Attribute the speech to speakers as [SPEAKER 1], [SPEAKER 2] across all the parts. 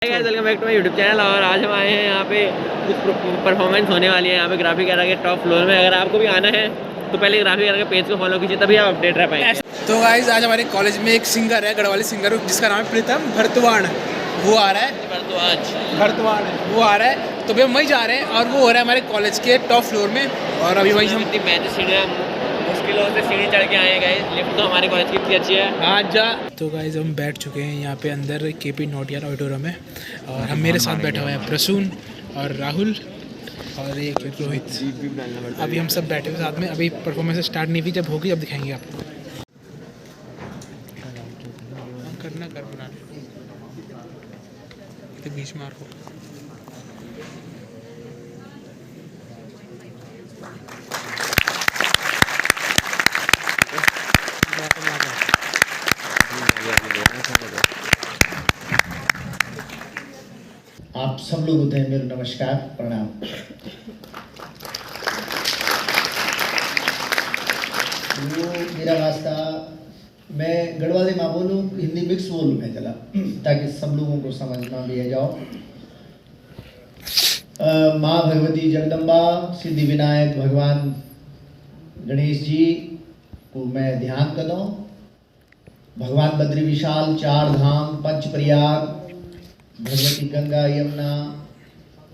[SPEAKER 1] Welcome back to my YouTube channel. और आज हम आए हैं यहाँ पे कुछ परफॉर्मेंस होने वाली है यहाँ पे ग्राफिक एरा के टॉप फ्लोर में। अगर आपको भी आना है तो पहले ग्राफिक एरा के पेज को फॉलो कीजिए, तभी आप अपडेट रह पाएंगे।
[SPEAKER 2] तो गाइस आज हमारे कॉलेज में एक सिंगर है, गढ़वाली सिंगर, जिसका नाम है प्रीतम भरतवाण। वो आ रहा है, भरतवाण वो आ रहा है। तो भी हम वहीं जा रहे हैं और वो हो रहा है हमारे कॉलेज के टॉप फ्लोर में। और अभी वहीं हम
[SPEAKER 1] मुश्किलों से सीढ़ी चढ़ के आए गए। लिफ्ट तो हमारे कॉलेज की इतनी अच्छी है।
[SPEAKER 2] आज जा। तो गाइस हम बैठ चुके हैं यहाँ पे अंदर केपी नोटियाल ऑडिटोरियम में। और हम मेरे साथ बैठा हुआ है प्रसून और राहुल और एक रोहित। अभी हम सब बैठे हुए साथ में। अभी परफॉर्मेंस स्टार्ट नहीं हुई, जब होगी अब दिखाएंगे आपको। करना कर बना तो बीच में आपको
[SPEAKER 3] आप सब लोग होते हैं मेरे नमस्कार प्रणाम। वो मेरा वास्ता, मैं गढ़वाली माँ बोलूँ, हिंदी मिक्स बोलूँ मैं चला, ताकि सब लोगों को समझना भी आ जाओ। माँ भगवती जगदम्बा, सिद्धि विनायक भगवान गणेश जी को मैं ध्यान करूँ। भगवान बद्री विशाल, चार धाम, पंच प्रयाग, भगवती गंगा यमुना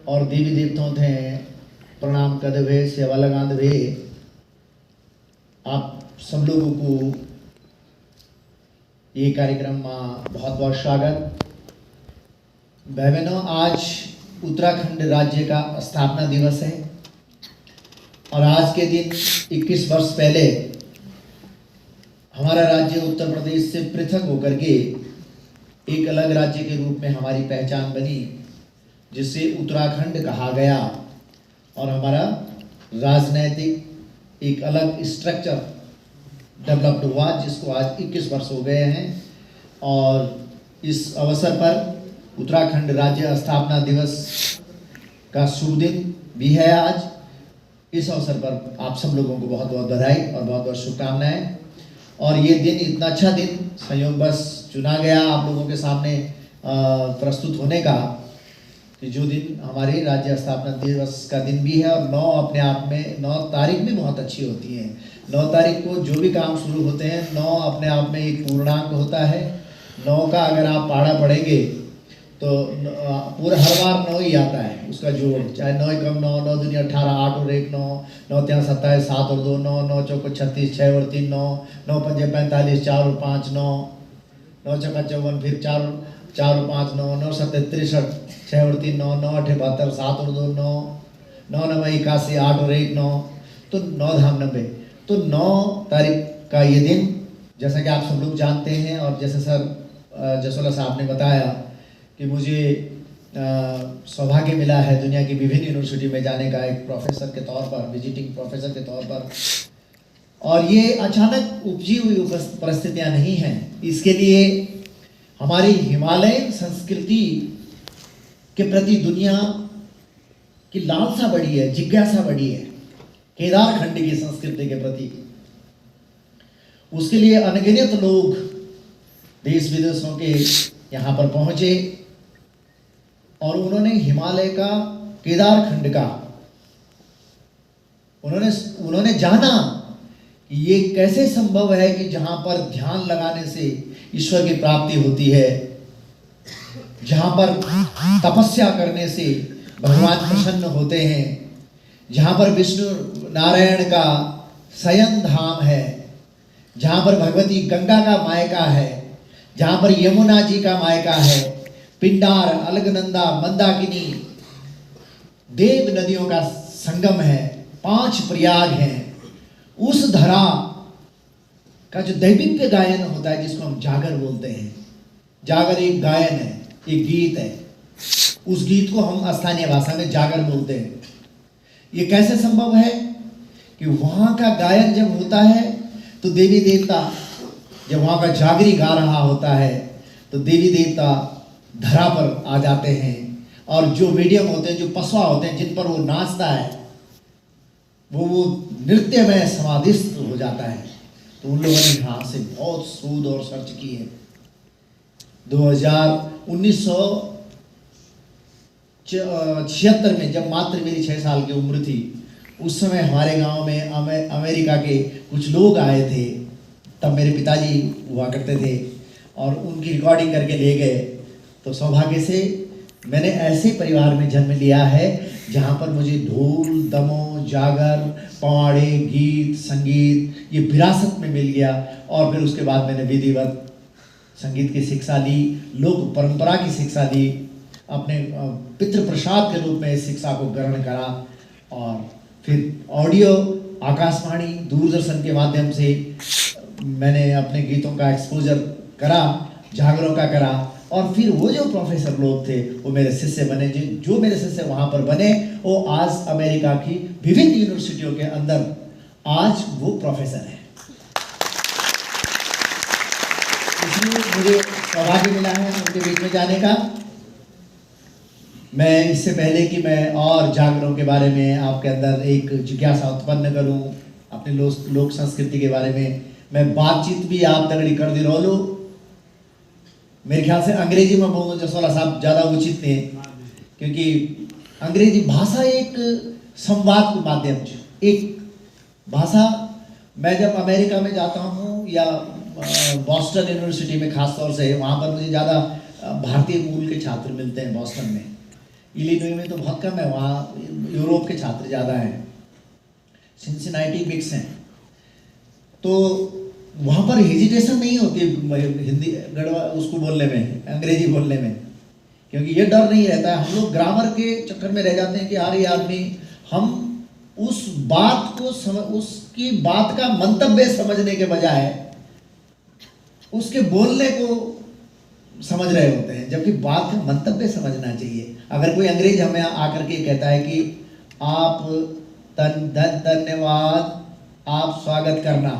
[SPEAKER 3] और देवी देवताओं थे प्रणाम कदवे सेवा लगा दे। आप सब लोगों को ये कार्यक्रम में बहुत बहुत स्वागत। बहनों, आज उत्तराखंड राज्य का स्थापना दिवस है और आज के दिन 21 वर्ष पहले हमारा राज्य उत्तर प्रदेश से पृथक होकर के एक अलग राज्य के रूप में हमारी पहचान बनी, जिसे उत्तराखंड कहा गया। और हमारा राजनैतिक एक अलग स्ट्रक्चर डेवलप्ड हुआ, जिसको आज 21 वर्ष हो गए हैं। और इस अवसर पर उत्तराखंड राज्य स्थापना दिवस का शुभ दिन भी है आज। इस अवसर पर आप सब लोगों को बहुत बहुत बधाई और बहुत बहुत शुभकामनाएं। और ये दिन, इतना अच्छा दिन संयोगवश चुना गया आप लोगों के सामने प्रस्तुत होने का, कि जो दिन हमारे राज्य स्थापना दिवस का दिन भी है। और 9 अपने आप में, 9 तारीख भी बहुत अच्छी होती है। 9 तारीख को जो भी काम शुरू होते हैं, 9 अपने आप में एक पूर्णांक होता है। 9 का अगर आप पाड़ा पढ़ेंगे तो पूरा हर बार 9 ही आता है उसका जोड़, चाहे 9 कम 9, 9 दूनी 18, 8 और 1 9, 9 3 27, 7 और 2 9, 9 चौको 36, 6 और 3 9, 9 पंजे 45, 4 और 5 9, 9 चौका 54, फिर 4 और 5 9, 9 7 63, 6 और 3 9, 9 8 72, 7 और 2 9, 9 9 81, 8 और 1 9, तो 9 धाम 90। तो 9 तारीख का ये दिन, जैसा कि आप सब लोग जानते हैं और जैसे सर जसोला साहब ने बताया कि मुझे सौभाग्य मिला है दुनिया की विभिन्न यूनिवर्सिटी में जाने का, एक प्रोफेसर के तौर पर, विजिटिंग प्रोफेसर के तौर पर। और ये अचानक उपजी हुई परिस्थितियां नहीं हैं। इसके लिए हमारी हिमालयन संस्कृति के प्रति दुनिया की लालसा बढ़ी है, जिज्ञासा बढ़ी है, केदार खंड की संस्कृति के प्रति। उसके लिए अनगिनत लोग देश विदेशों के यहाँ पर पहुंचे और उन्होंने हिमालय का, केदार खंड का, उन्होंने जाना कि ये कैसे संभव है कि जहां पर ध्यान लगाने से ईश्वर की प्राप्ति होती है, जहां पर तपस्या करने से भगवान प्रसन्न होते हैं, जहां पर विष्णु नारायण का शयन धाम है, जहां पर भगवती गंगा का मायका है, जहां पर यमुना जी का मायका है, पिंडार, अलकनंदा, मंदाकिनी, देव नदियों का संगम है, 5 प्रयाग हैं। उस धरा का जो दैविक गायन होता है, जिसको हम जागर बोलते हैं, जागर एक गायन है, एक गीत है। उस गीत को हम स्थानीय भाषा में जागर बोलते हैं। ये कैसे संभव है कि वहां का गायन जब होता है तो देवी देवता, जब वहां का जागरी गा रहा होता है तो देवी देवता धरा पर आ जाते हैं। और जो मीडियम होते हैं, जो पशुआ होते हैं, जिन पर वो नाचता है, वो नृत्य में समाधिस्थ हो जाता है। तो उन लोगों ने यहाँ से बहुत शोध और सर्च की है। 1900 76 में, जब मात्र मेरी 6 साल की उम्र थी, उस समय हमारे गांव में अमेरिका के कुछ लोग आए थे। तब मेरे पिताजी हुआ करते थे और उनकी रिकॉर्डिंग करके ले गए। तो सौभाग्य से मैंने ऐसे परिवार में जन्म लिया है जहाँ पर मुझे ढोल, दमों, जागर, पवाड़े, गीत, संगीत ये विरासत में मिल गया। और फिर उसके बाद मैंने विधिवत संगीत की शिक्षा ली, लोक परंपरा की शिक्षा ली, अपने पितृ प्रसाद के रूप में इस शिक्षा को ग्रहण करा। और फिर ऑडियो, आकाशवाणी, दूरदर्शन के माध्यम से मैंने अपने गीतों का एक्सपोजर करा, जागरों का करा। और फिर वो जो प्रोफेसर लोग थे वो मेरे शिष्य बने। जो मेरे शिष्य वहाँ पर बने वो आज अमेरिका की विभिन्न यूनिवर्सिटियों के अंदर आज वो प्रोफेसर हैं। इसलिए मुझे सौभाग्य मिला है उनके बीच में जाने का। मैं इससे पहले कि मैं और जागरों के बारे में आपके अंदर एक जिज्ञासा उत्पन्न करूं, अपने लोक संस्कृति के बारे में मैं बातचीत भी आप तगड़ी कर दी रो लो। मेरे ख्याल से अंग्रेजी में बोलूँ जसवाला साहब ज़्यादा उचित थे, क्योंकि अंग्रेजी भाषा एक संवाद के माध्यम से एक भाषा। मैं जब अमेरिका में जाता हूँ या बॉस्टन यूनिवर्सिटी में खास तौर से, वहाँ पर मुझे ज़्यादा भारतीय मूल के छात्र मिलते हैं। बॉस्टन में, इलिनॉय में तो बहुत कम है, वहाँ यूरोप के छात्र ज़्यादा हैं, सिंसिनाटी मिक्स हैं। तो वहाँ पर हेजिटेशन नहीं होती हिंदी गड़वा उसको बोलने में, अंग्रेजी बोलने में, क्योंकि ये डर नहीं रहता है। हम लोग ग्रामर के चक्कर में रह जाते हैं कि यार ये आदमी, हम उस बात को उसकी बात का मंतव्य समझने के बजाय उसके बोलने को समझ रहे होते हैं, जबकि बात का मंतव्य समझना चाहिए। अगर कोई अंग्रेज हमें आकर के कहता है कि आप धन्यवाद, आप स्वागत करना,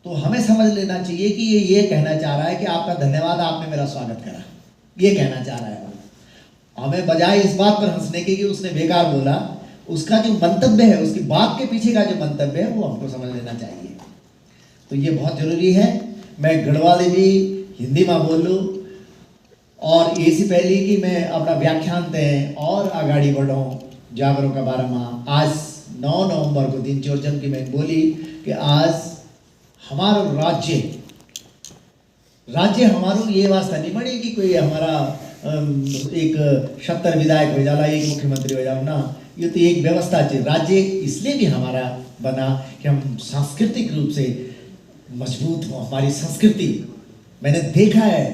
[SPEAKER 3] तो हमें समझ लेना चाहिए कि ये कहना चाह रहा है कि आपका धन्यवाद, आपने मेरा स्वागत करा, ये कहना चाह रहा है वो। हमें बजाय इस बात पर हंसने के कि उसने बेकार बोला, उसका जो मंतव्य है, उसकी बात के पीछे का जो मंतव्य है वो हमको समझ लेना चाहिए। तो ये बहुत जरूरी है। मैं गढ़वाली भी हिंदी में बोल लूँ और ये से पहले कि मैं अपना व्याख्यान दें और आगाड़ी बढ़ूँ जागरों का बारे में। आज 9 नवंबर को दिन चौरचन की मैं बोली कि आज हमारा राज्य हमारो ये वास्ता नहीं बनी कि कोई हमारा एक 70 विधायक हो जाला, एक मुख्यमंत्री हो जाओ ना। ये तो एक व्यवस्था चाहिए। राज्य इसलिए भी हमारा बना कि हम सांस्कृतिक रूप से मजबूत हो। हमारी संस्कृति मैंने देखा है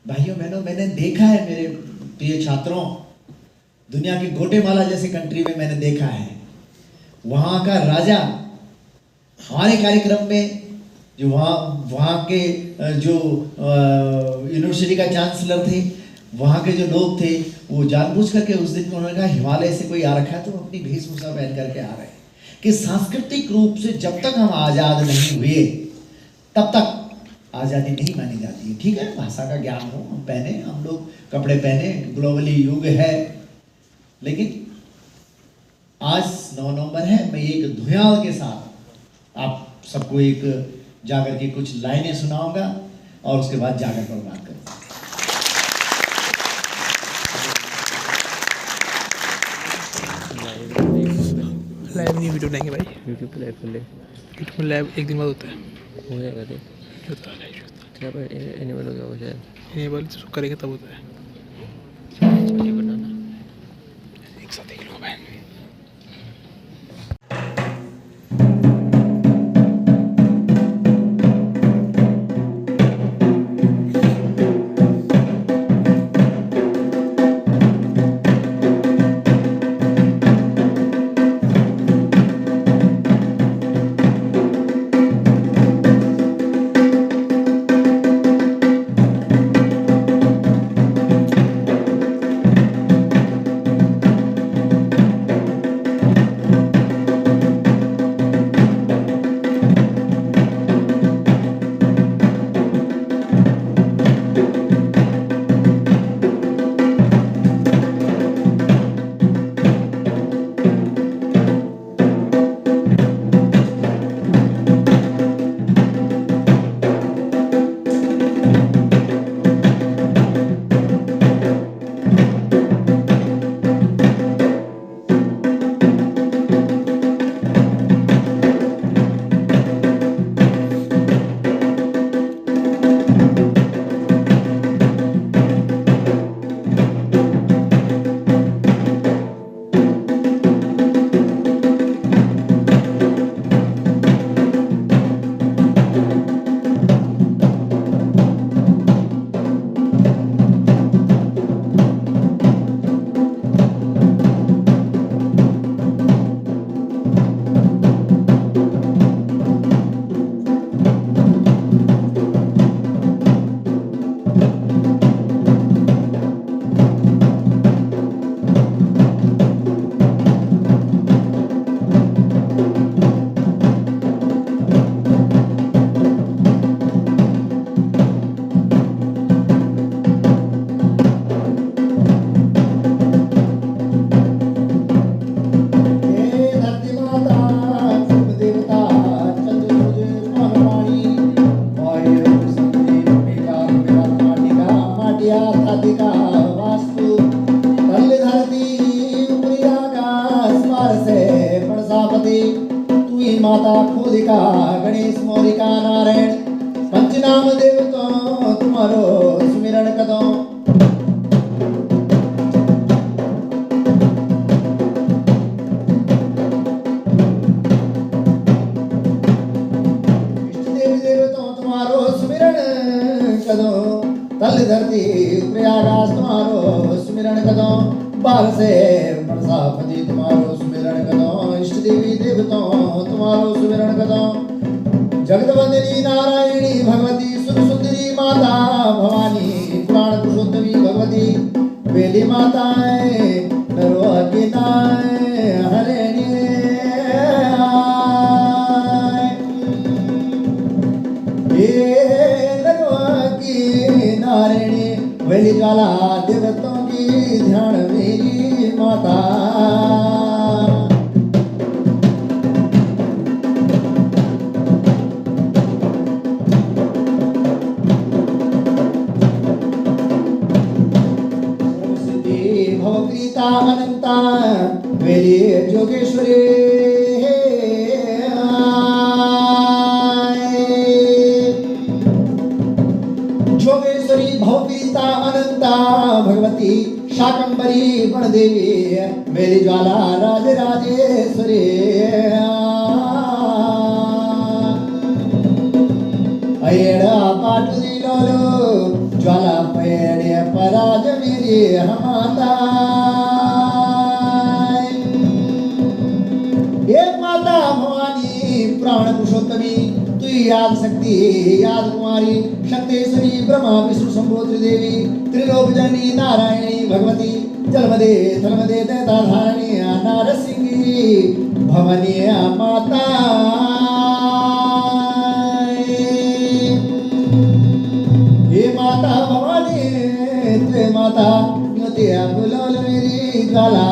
[SPEAKER 3] भाइयों बहनों, मैंने देखा है मेरे प्रिय छात्रों, दुनिया की गोटेमाला जैसे कंट्री में मैंने देखा है वहाँ का राजा हमारे कार्यक्रम में, जो वहाँ के जो यूनिवर्सिटी का चांसलर थे, वहाँ के जो लोग थे, वो जानबूझ करके उस दिन उन्होंने कहा हिमालय से कोई आ रखा है तो अपनी वेशभूषा पहन करके आ रहे हैं। कि सांस्कृतिक रूप से जब तक हम आज़ाद नहीं हुए तब तक आज़ादी नहीं मानी जाती है। ठीक है, भाषा का ज्ञान हो, हम पहने, हम लोग कपड़े पहने, ग्लोबली युग है, लेकिन आज 9 नवंबर है। मैं एक धुयाल के साथ आप सबको एक जागर की कुछ लाइनें सुनाऊंगा और उसके बाद जागर पर बात करूंगा।
[SPEAKER 2] लाइव नहीं वीडियो बनाएंगे भाई,
[SPEAKER 1] यूट्यूब पे लाइव कर ले।
[SPEAKER 2] यूट्यूब में लाइव एक दिन बाद होता है,
[SPEAKER 1] हो जाएगा देख,
[SPEAKER 2] होता है लाइव होता
[SPEAKER 1] क्या पर एनिमल हो गया वो शायद।
[SPEAKER 2] है। ये बार करेंगे तब होता है।
[SPEAKER 1] मुझे बनाना
[SPEAKER 2] एक साथ देख लो बहन।
[SPEAKER 3] माता खोदिका गणेश मौलिका नारायण पंचनाम देव तो तुम्हारो सुमिरन कदो। इष्ट देवी देवताओं तुम्हारो सुमिरन कदो। तल धरती प्रयागास तुम्हारो सुमिरन कदो। बाल से मनसा पति तुम्हारो सुमिरन कदो। इष्ट देवी देवताओं तुम्हारो सुमिरन कदो। जगदवंदिनी नारायणी भगवती सुरसुंदरी माता भवानी प्राण पुरुषोत्तमी भगवती वेली माताएं नरो अकिताएं हरेणी नरो की नारायणी वेली ज्वाला देवतों की ध्यान मेरी माता। अनंता मेरी जोगेश्वरी जोगेश्वरी भवपीता अनंता भगवती शाकंबरी बणदेवी मेरी ज्वाला राजराजेश्वरी। अयेड़ा पाटुदी लोलो ज्वाला पेड़े पराज मेरी हमाता। ये माता भवानी प्राण पुरुषोत्तमी तु याद शक्ति याद कुमारी शक्तेश्वरी ब्रह्मा विष्णु शंभो त्रिदेवी त्रिलोक जननी नारायणी भगवती जलमदे थलमदे दैता धारणी नारसिंगी भवनी माता। हे माता भवानी त्रे माता न्योतिया बुलोल मेरी ज्वाला।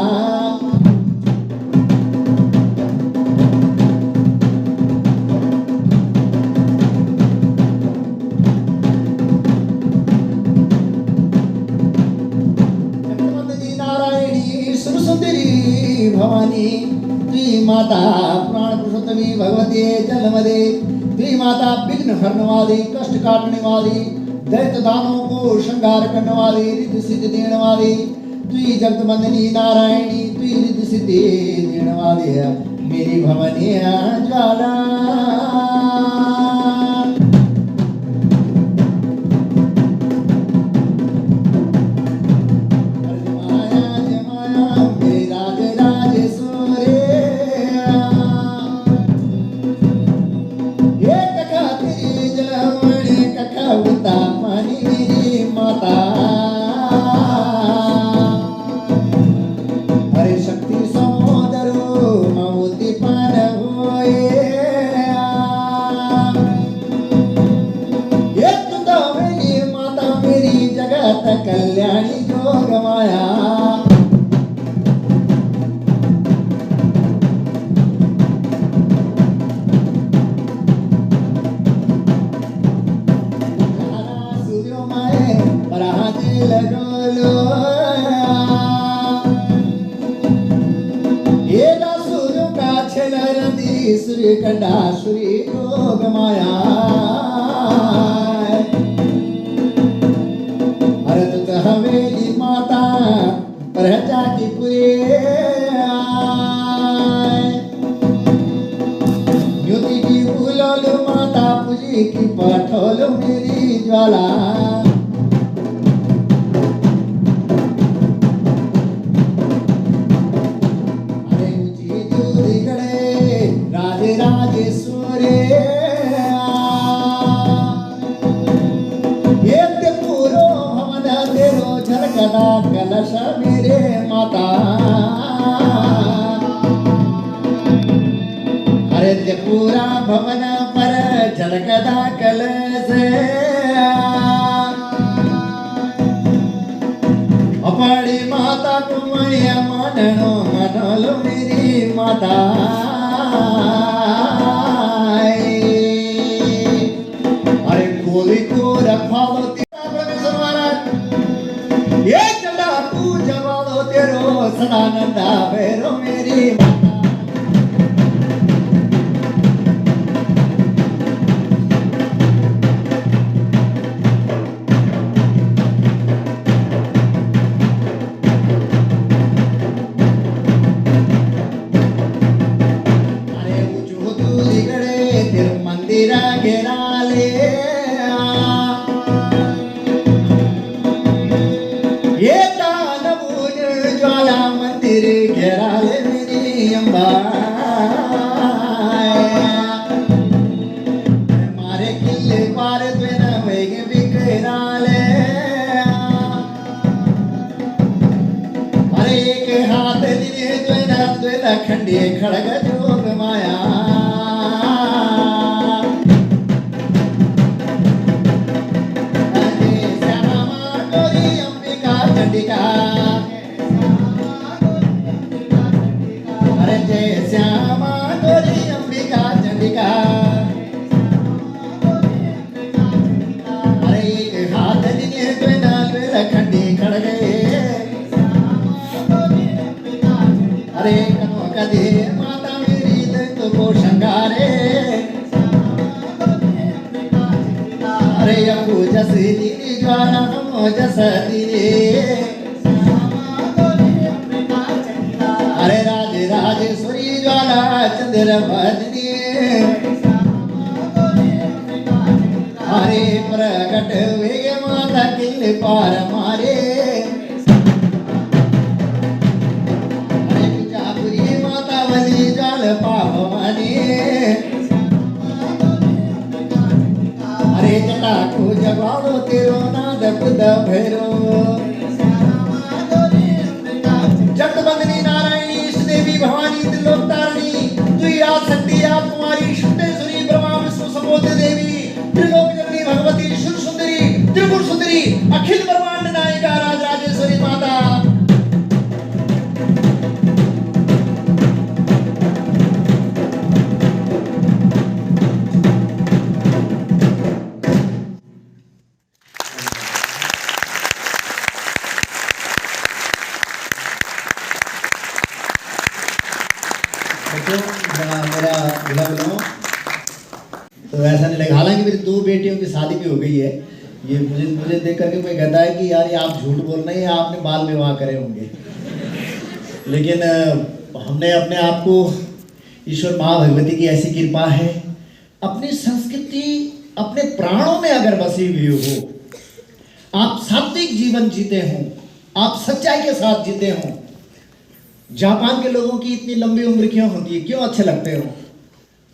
[SPEAKER 3] भवानी त्रि माता प्राण पुरुषोत्तमी भगवती जन्मदे त्रि माता विघ्न हरने वाली कष्ट काटने वाली दैत्य दानों को श्रृंगार करने वाली रिद्धि सिद्धि देने वाली त्रि जगत बंदनी नारायणी त्रि रिद्धि सिद्धि देने वाली है मेरी भवानी ज्वाला। कल्याणी जो गवाया सूर्यो माए बराती लगोलो ये सूर्यो का छलरदी सूर्य कंडा सूर्य जो गवाया। हवेली माता प्रजा की पुरे युति की बुलोल माता पूजी की पठोल मेरी ज्वाला। अरे ऊंची दूरी गड़े राजे राजेश्वरे झलकदा कलश मेरे माता। हरे पूरा भवन पर झलकदा कलश अपनी माता कुमैया मननो मनोलो मेरी माता। अरे कोली को रखा ये चला तू जवालो तेरो सदानंदा भैरो मेरी माता। वाला मंदिर घेराले मेरी अम्बा मारे किले पार द्वेन वेगे बिकराले अरे एक हाथ दिने द्वेन द्वेन खंडे खड़ग जोग माया अरे जय श्यामा गोरी अंबिका चंडिका अरे एक हाथ दिने द्वेना द्वेला खंडी खड़गे अरे कनो कदे माता मेरी दंत को शंगारे अरे यपु जस दीनी ज्वाला हम जस दीने अरे राजेश्वरी ज्वाला चंद्र भजनी अरे प्रकट हुए माता किले पार मारे अरे पिजापुरी माता बली ज्वाल पाप माने अरे जटा को जगाओ तेरो नाद खुद भैरो जगदबंदनी नारायणी इष्ट देवी भवानी त्रिलोकतारिणी तुई आप शक्ति आप कुमारी शुद्धेश्वरी ब्रह्मा विष्णु संबोध देवी त्रिलोक जननी भगवती शिव सुंदरी त्रिपुर सुंदरी अखिल ब्रह्मांड नायिका राज राजेश्वरी माता मेरा बुला तो ऐसा नहीं लगा। हालांकि मेरी 2 बेटियों की शादी भी हो गई है। ये मुझे देख करके कोई कहता है कि यार ये आप झूठ बोल रहे हैं, आपने बाल विवाह करे होंगे। लेकिन हमने अपने आप को, ईश्वर माँ भगवती की ऐसी कृपा है, अपनी संस्कृति अपने प्राणों में अगर बसी हुई हो, आप सात्विक जीवन जीते हों, आप सच्चाई के साथ जीते हों। जापान के लोगों की इतनी लंबी उम्र क्यों होती है, क्यों अच्छे लगते हो?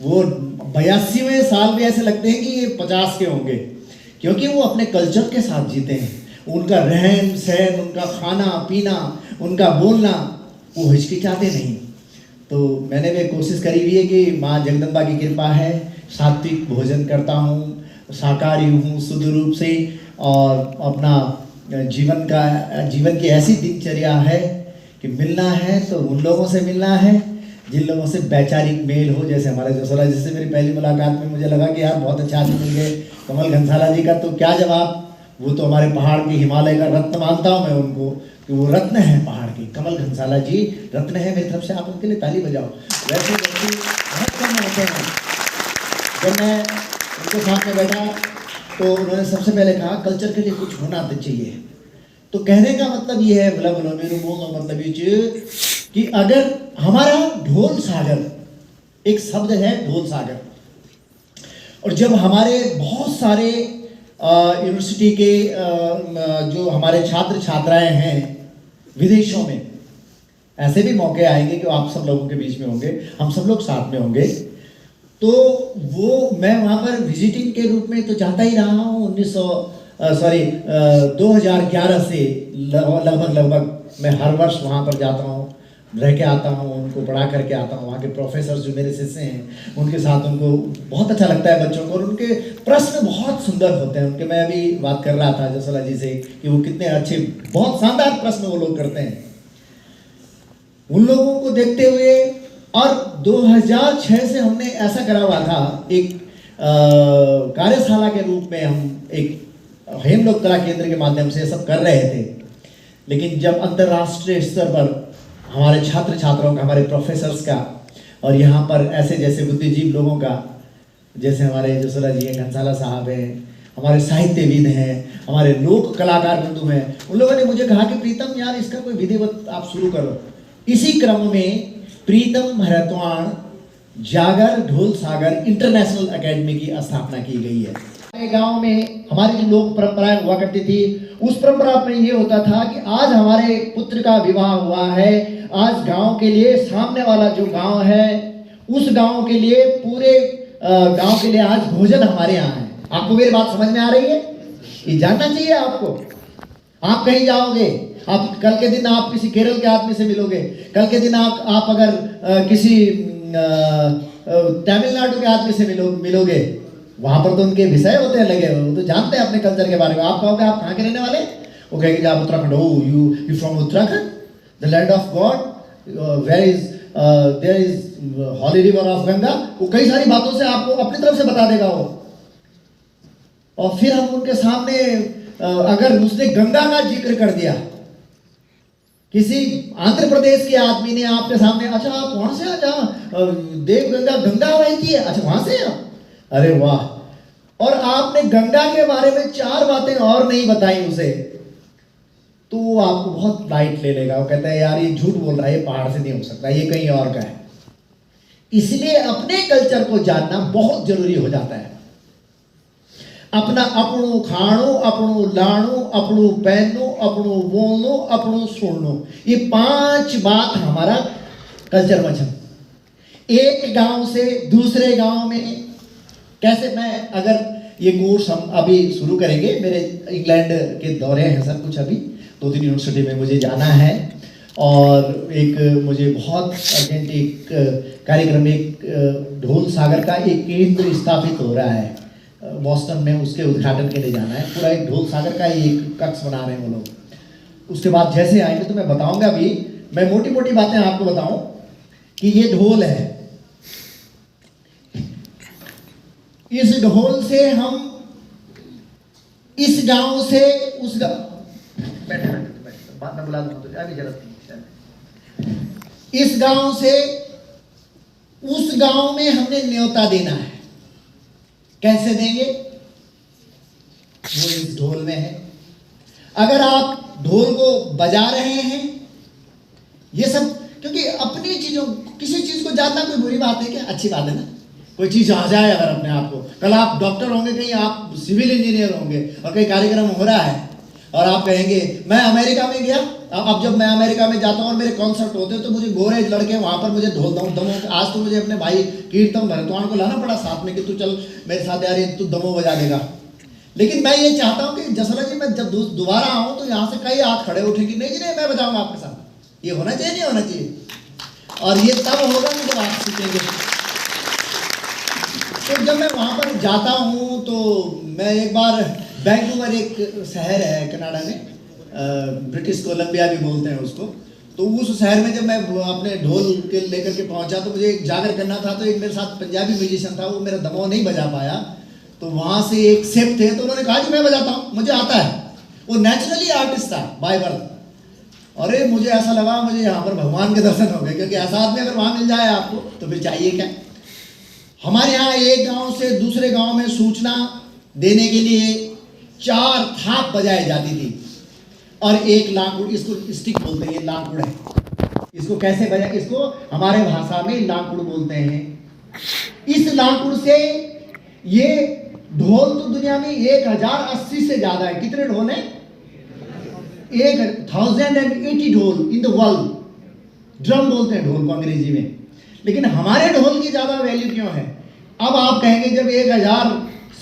[SPEAKER 3] वो 82वें साल में ऐसे लगते हैं कि ये 50 के होंगे, क्योंकि वो अपने कल्चर के साथ जीते हैं। उनका रहन सहन, उनका खाना पीना, उनका बोलना, वो हिचकिचाते नहीं। तो मैंने भी कोशिश करी हुई है कि माँ जगदम्बा की कृपा है, सात्विक भोजन करता हूँ, शाकाहारी हूँ शुद्ध रूप से, और अपना जीवन की ऐसी दिनचर्या है कि मिलना है तो उन लोगों से मिलना है जिन लोगों से वैचारिक मेल हो। जैसे हमारे जसोला जी से मेरी पहली मुलाकात में मुझे लगा कि यार बहुत अच्छा आदमी मिल गए। कमल घनसाला जी का तो क्या जवाब, वो तो हमारे पहाड़ के हिमालय का रत्न मानता हूँ मैं उनको, कि वो रत्न है पहाड़ के। कमल घनसाला जी रत्न है, मेरी तरफ से आप उनके लिए ताली बजाओ। वैसे व्यक्ति बहुत कम होते हैं। जब मैं उनके सामने बैठा तो उन्होंने सबसे पहले कहा कल्चर के लिए कुछ होना तो चाहिए। तो कहने का मतलब ये है, मेरे बोलने का मतलब ये कि अगर हमारा ढोल सागर, एक शब्द है ढोल सागर, और जब हमारे बहुत सारे यूनिवर्सिटी के जो हमारे छात्र छात्राएं हैं विदेशों में, ऐसे भी मौके आएंगे कि आप सब लोगों के बीच में होंगे, हम सब लोग साथ में होंगे, तो वो मैं वहाँ पर विजिटिंग के रूप में तो जाता ही रहा हूँ। 2011 से लगभग मैं हर वर्ष वहाँ पर जाता हूँ, रह के आता हूँ, उनको पढ़ा करके आता हूँ। वहाँ के प्रोफेसर जो मेरे शिष्य हैं उनके साथ उनको बहुत अच्छा लगता है बच्चों को, और उनके प्रश्न बहुत सुंदर होते हैं उनके। मैं अभी बात कर रहा था जसोला जी से कि वो कितने अच्छे, बहुत शानदार प्रश्न वो लोग करते हैं। उन लोगों को देखते हुए, और 2006 से हमने ऐसा करा हुआ था, एक कार्यशाला के रूप में हम एक हेमलोक कला केंद्र के माध्यम से सब कर रहे थे। लेकिन जब अंतर्राष्ट्रीय स्तर पर हमारे छात्र छात्राओं का, हमारे प्रोफेसर्स का, और यहाँ पर ऐसे जैसे बुद्धिजीवी लोगों का, जैसे हमारे जसोला जी हैं, घनसाला साहब हैं, हमारे साहित्यविद हैं, हमारे लोक कलाकार बंधु हैं, उन लोगों ने मुझे कहा कि प्रीतम यार इसका कोई विधिवत आप शुरू करो। इसी क्रम में प्रीतम भरतवाण जागर ढोल सागर इंटरनेशनल एकेडमी की स्थापना की गई है। हमारे गांव में हमारी जो लोक परंपराएं हुआ करती थी, उस परंपरा में ये होता था कि आज हमारे पुत्र का विवाह हुआ है, आज गांव के लिए सामने वाला जो गांव है उस गांव के लिए पूरे गांव के लिए आज भोजन हमारे यहाँ है। आपको मेरी बात समझ में आ रही है? ये जानना चाहिए आपको। आप कहीं जाओगे, आप कल के दिन आप किसी केरल के आदमी से मिलोगे, कल के दिन आप अगर किसी तमिलनाडु के आदमी से मिलोगे, वहां पर तो उनके विषय होते हैं लगे हुए, वो तो जानते हैं अपने कल्चर के बारे में। आप कहोगे आप कहाँ के रहने वाले, वो कहेंगे आप Uttarakhand. Oh you from Uttarakhand, the land of God, where is there is holy river of Ganga. वो कई सारी बातों से आपको अपनी तरफ से बता देगा वो। और फिर हम उनके सामने अगर उसने गंगा का जिक्र कर दिया, किसी आंध्र प्रदेश के आदमी ने आपके सामने, अच्छा आप वहां से, जहाँ देवगंगा गंगा बहती है, अच्छा वहां से आप, अरे वाह, और आपने गंगा के बारे में 4 बातें और नहीं बताई उसे, तो वो आपको बहुत लाइट ले लेगा। वो कहता है यार ये झूठ बोल रहा है, ये पहाड़ से नहीं हो सकता, ये कहीं और का है। इसलिए अपने कल्चर को जानना बहुत जरूरी हो जाता है। अपना अपनों खाणो, अपनों लाणो, अपनों पहनो, अपनों बोलनो, अपनों सुननो, ये 5 बात हमारा कल्चर में। एक गांव से दूसरे गांव में कैसे, मैं अगर ये कोर्स हम अभी शुरू करेंगे, मेरे इंग्लैंड के दौरे हैं सर कुछ, अभी 2-3 यूनिवर्सिटी में मुझे जाना है, और एक मुझे बहुत अर्जेंट एक कार्यक्रम, एक ढोल सागर का एक केंद्र स्थापित हो रहा है बॉस्टन में, उसके उद्घाटन के लिए जाना है। पूरा एक ढोल सागर का ही एक कक्ष बना रहे हैं वो लोग। उसके बाद जैसे आएंगे तो मैं बताऊंगा भी, मैं मोटी मोटी बातें आपको बताऊं कि ये ढोल है, इस ढोल से हम इस गांव से उस गांव, बात मैं बुला दूंगा तो अभी जरूरत नहीं, इस गांव से उस गांव में हमने न्योता देना है। कैसे देंगे? वो इस ढोल में है। अगर आप ढोल को बजा रहे हैं, ये सब, क्योंकि अपनी चीजों, किसी चीज को जानना कोई बुरी बात है क्या? अच्छी बात है ना। कोई चीज आ जाए अगर अपने आप को, कल आप डॉक्टर होंगे, कहीं आप सिविल इंजीनियर होंगे और कहीं कार्यक्रम हो रहा है और आप कहेंगे मैं अमेरिका में गया, अब जब मैं अमेरिका में जाता हूँ और मेरे कॉन्सर्ट होते हैं तो मुझे गोरे लड़के वहाँ पर मुझे ढोल दमो, आज तो मुझे अपने भाई कीर्तन भरतवान को लाना पड़ा साथ में कि तू चल मेरे साथ यार, तू दमो बजा देगा। लेकिन मैं ये चाहता हूँ कि जसरा जी मैं जब दोबारा आऊँ तो यहाँ से कई हाथ खड़े उठेगी, नहीं जी नहीं मैं बजाऊँगा आपके साथ। ये होना चाहिए, नहीं होना चाहिए? और ये तब होगा कि जब आप सीखेंगे। तो जब मैं वहाँ पर जाता हूँ तो मैं एक बार, वैंकूवर एक शहर है कनाडा में, ब्रिटिश कोलंबिया भी बोलते हैं उसको, तो उस शहर में जब मैं अपने ढोल के लेकर के पहुंचा तो मुझे एक जागर करना था, तो एक मेरे साथ पंजाबी म्यूजिशियन था, वो मेरा दमो नहीं बजा पाया, तो वहाँ से एक सेफ थे, तो उन्होंने कहा कि मैं बजाता हूँ, मुझे आता है। वो नेचुरली आर्टिस्ट था बाय बर्थ। अरे मुझे ऐसा लगा मुझे यहाँ पर भगवान के दर्शन हो गए, क्योंकि ऐसा आदमी अगर वहाँ मिल जाए आपको तो फिर चाहिए क्या। हमारे यहाँ एक गाँव से दूसरे गाँव में सूचना देने के लिए 4 थाप बजाई जाती थी और एक लांकुड़, इसको स्टिक बोलते हैं, ये लांकुड़ है। इसको कैसे बजा, इसको हमारे भाषा में लांकुड़ बोलते हैं। इस लांकुड़ से ये ढोल तो दुनिया में 1080 से ज्यादा है। कितने ढोल हैं? 1080 ढोल इन द वर्ल्ड। ड्रम बोलते हैं ढोल को अंग्रेजी में, लेकिन हमारे ढोल की ज्यादा वैल्यू क्यों है? अब आप कहेंगे जब 1000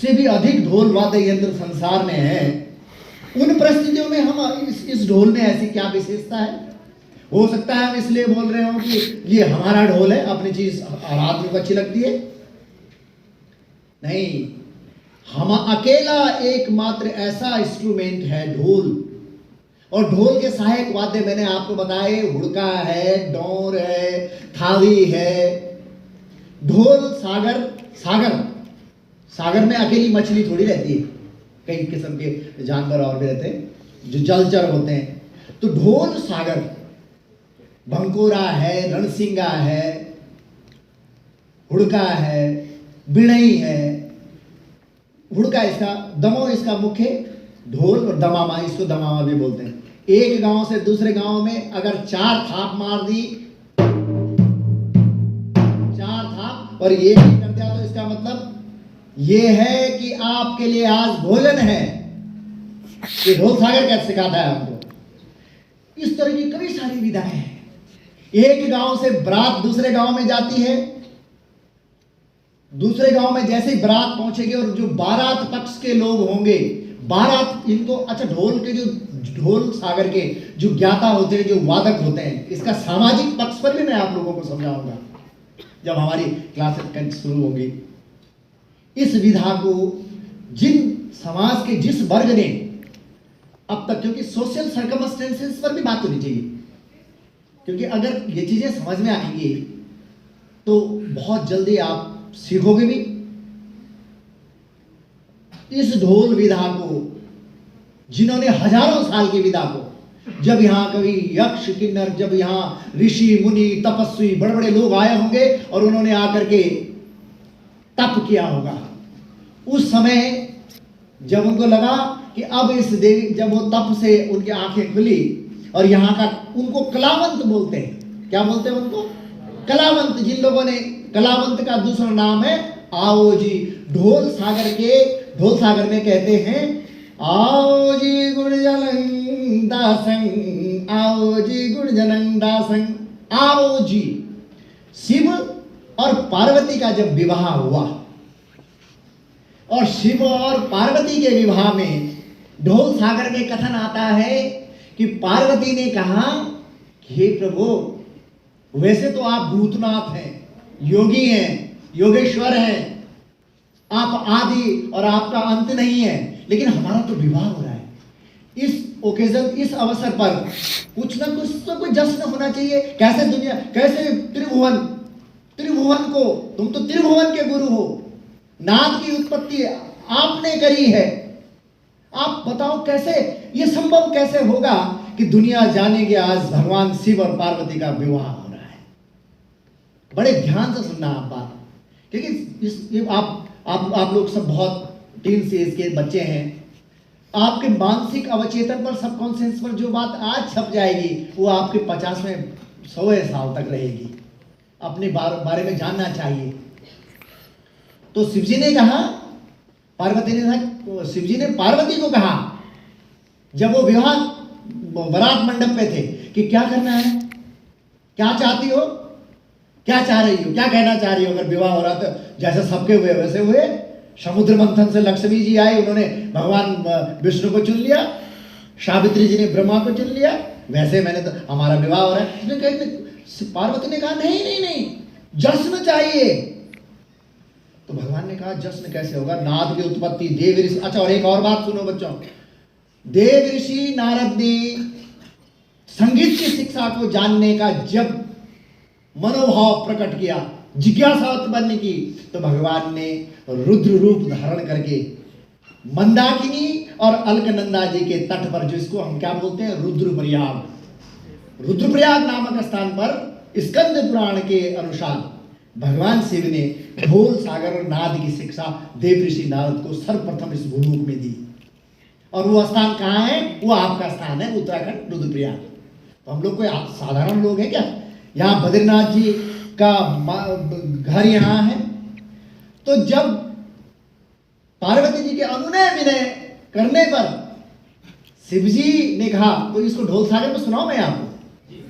[SPEAKER 3] से भी अधिक ढोल वाद्य यंत्र संसार में है, उन परिस्थितियों में हम इस ढोल में ऐसी क्या विशेषता है? हो सकता है हम इसलिए बोल रहे हो कि ये हमारा ढोल है, अपनी चीज हर आदमी को अच्छी लगती है। नहीं, हम अकेला एकमात्र ऐसा इंस्ट्रूमेंट है ढोल। और ढोल के सहायक वाद्य मैंने आपको बताए, हुड़का है, डोर है, थाली है। ढोल सागर में अकेली मछली थोड़ी रहती है, कई किस्म के जानवर और भी रहते हैं जो जलचर होते हैं। तो ढोल सागर, भंकोरा है, रणसिंगा है, हुड़का है, बिड़ई है। हुड़का इसका, दमो इसका मुख्य, ढोल और दमामा, इसको दमामा भी बोलते हैं। एक गांव से दूसरे गांव में अगर 4 थाप मार दी, 4 थाप और ये नहीं कर दिया तो इसका मतलब ये है कि आपके लिए आज भोजन है। ये ढोल सागर कैसे सिखाता है हमको। इस तरह की कई सारी विधाएं हैं। एक गांव से बारात दूसरे गांव में जाती है, दूसरे गांव में जैसे ही बारात पहुंचेगी और जो बारात पक्ष के लोग होंगे, बारात इनको अच्छा ढोल के जो ढोल सागर के जो ज्ञाता होते हैं, जो वादक होते हैं, इसका सामाजिक पक्ष पर भी मैं आप लोगों को समझाऊंगा जब हमारी क्लासेस शुरू होगी। इस विधा को जिन समाज के जिस वर्ग ने अब तक, क्योंकि सोशल सर्कमस्टेंसेस पर भी बात होनी चाहिए, क्योंकि अगर ये चीजें समझ में आएंगी तो बहुत जल्दी आप सीखोगे भी। इस ढोल विधा को जिन्होंने हजारों साल की विधा को, जब यहां कभी यक्ष किन्नर, जब यहां ऋषि मुनि तपस्वी बड़े बड़े लोग आए होंगे और उन्होंने आकर के तप किया होगा, उस समय जब उनको लगा कि अब इस देवी, जब वो तप से उनकी आंखें खुली और यहाँ का उनको कलावंत बोलते हैं। क्या बोलते हैं उनको? कलावंत। जिन लोगों ने, कलावंत का दूसरा नाम है आओ जी। ढोल सागर में कहते हैं आओ जी गुणजनं दासं, आओ जी गुणजनं दासं। आओ जी। शिव और पार्वती का जब विवाह हुआ और शिव और पार्वती के विवाह में ढोल सागर में कथन आता है कि पार्वती ने कहा कि हे प्रभु, वैसे तो आप भूतनाथ हैं, योगी हैं, योगेश्वर हैं, आप आदि और आपका अंत नहीं है, लेकिन हमारा तो विवाह हो रहा है। इस ओकेजन, इस अवसर पर कुछ ना कुछ तो कोई जश्न होना चाहिए। कैसे दुनिया, कैसे त्रिभुवन को, तुम तो त्रिभुवन के गुरु हो, नाद की उत्पत्ति आपने करी है, आप बताओ कैसे ये संभव कैसे होगा कि दुनिया जानेगी आज भगवान शिव और पार्वती का विवाह हो रहा है। बड़े ध्यान से सुनना आप बात, क्योंकि आप लोग सब बहुत टीन एज के बच्चे हैं। आपके मानसिक अवचेतन पर, सबकॉन्शियस पर जो बात आज छप जाएगी वो आपके 50वें 100वें साल तक रहेगी। अपने बारे में जानना चाहिए। तो शिवजी ने कहा, शिवजी ने पार्वती को कहा जब वो विवाह बारात मंडप पे थे कि क्या करना है, क्या चाहती हो, क्या चाह रही हो, क्या कहना चाह रही हो। अगर विवाह हो रहा तो जैसे सबके हुए वैसे हुए। समुद्र मंथन से लक्ष्मी जी आई, उन्होंने भगवान विष्णु को चुन लिया, सावित्री जी ने ब्रह्मा को चुन लिया, वैसे मैंने तो हमारा विवाह हो रहा है। पार्वती ने कहा नहीं, जश्न चाहिए। तो भगवान ने कहा जश्न कैसे होगा, नाद की उत्पत्ति, देव ऋषि। अच्छा, और एक और बात सुनो बच्चों, देव ऋषि नारद ने संगीत की शिक्षा को जानने का जब मनोभाव प्रकट किया, जिज्ञासा उत्पन्न की, तो भगवान ने रुद्र रूप धारण करके मंदाकिनी और अलकनंदा जी के तट पर, जिसको हम क्या बोलते हैं, रुद्रप्रयाग नामक स्थान पर स्कंद पुराण के अनुसार भगवान शिव ने ढोल सागर और नाद की शिक्षा देव ऋषि नारद को सर्वप्रथम इस भूलोक में दी। और वो स्थान कहाँ है? वो आपका स्थान है, उत्तराखंड रुद्रप्रयाग। तो हम लोग कोई साधारण लोग हैं क्या? यहाँ बद्रीनाथ जी का घर यहाँ है। तो जब पार्वती जी के अनुनय विनय करने पर शिवजी ने कहा, तो इसको ढोल सागर में सुनाओ, मैं आपको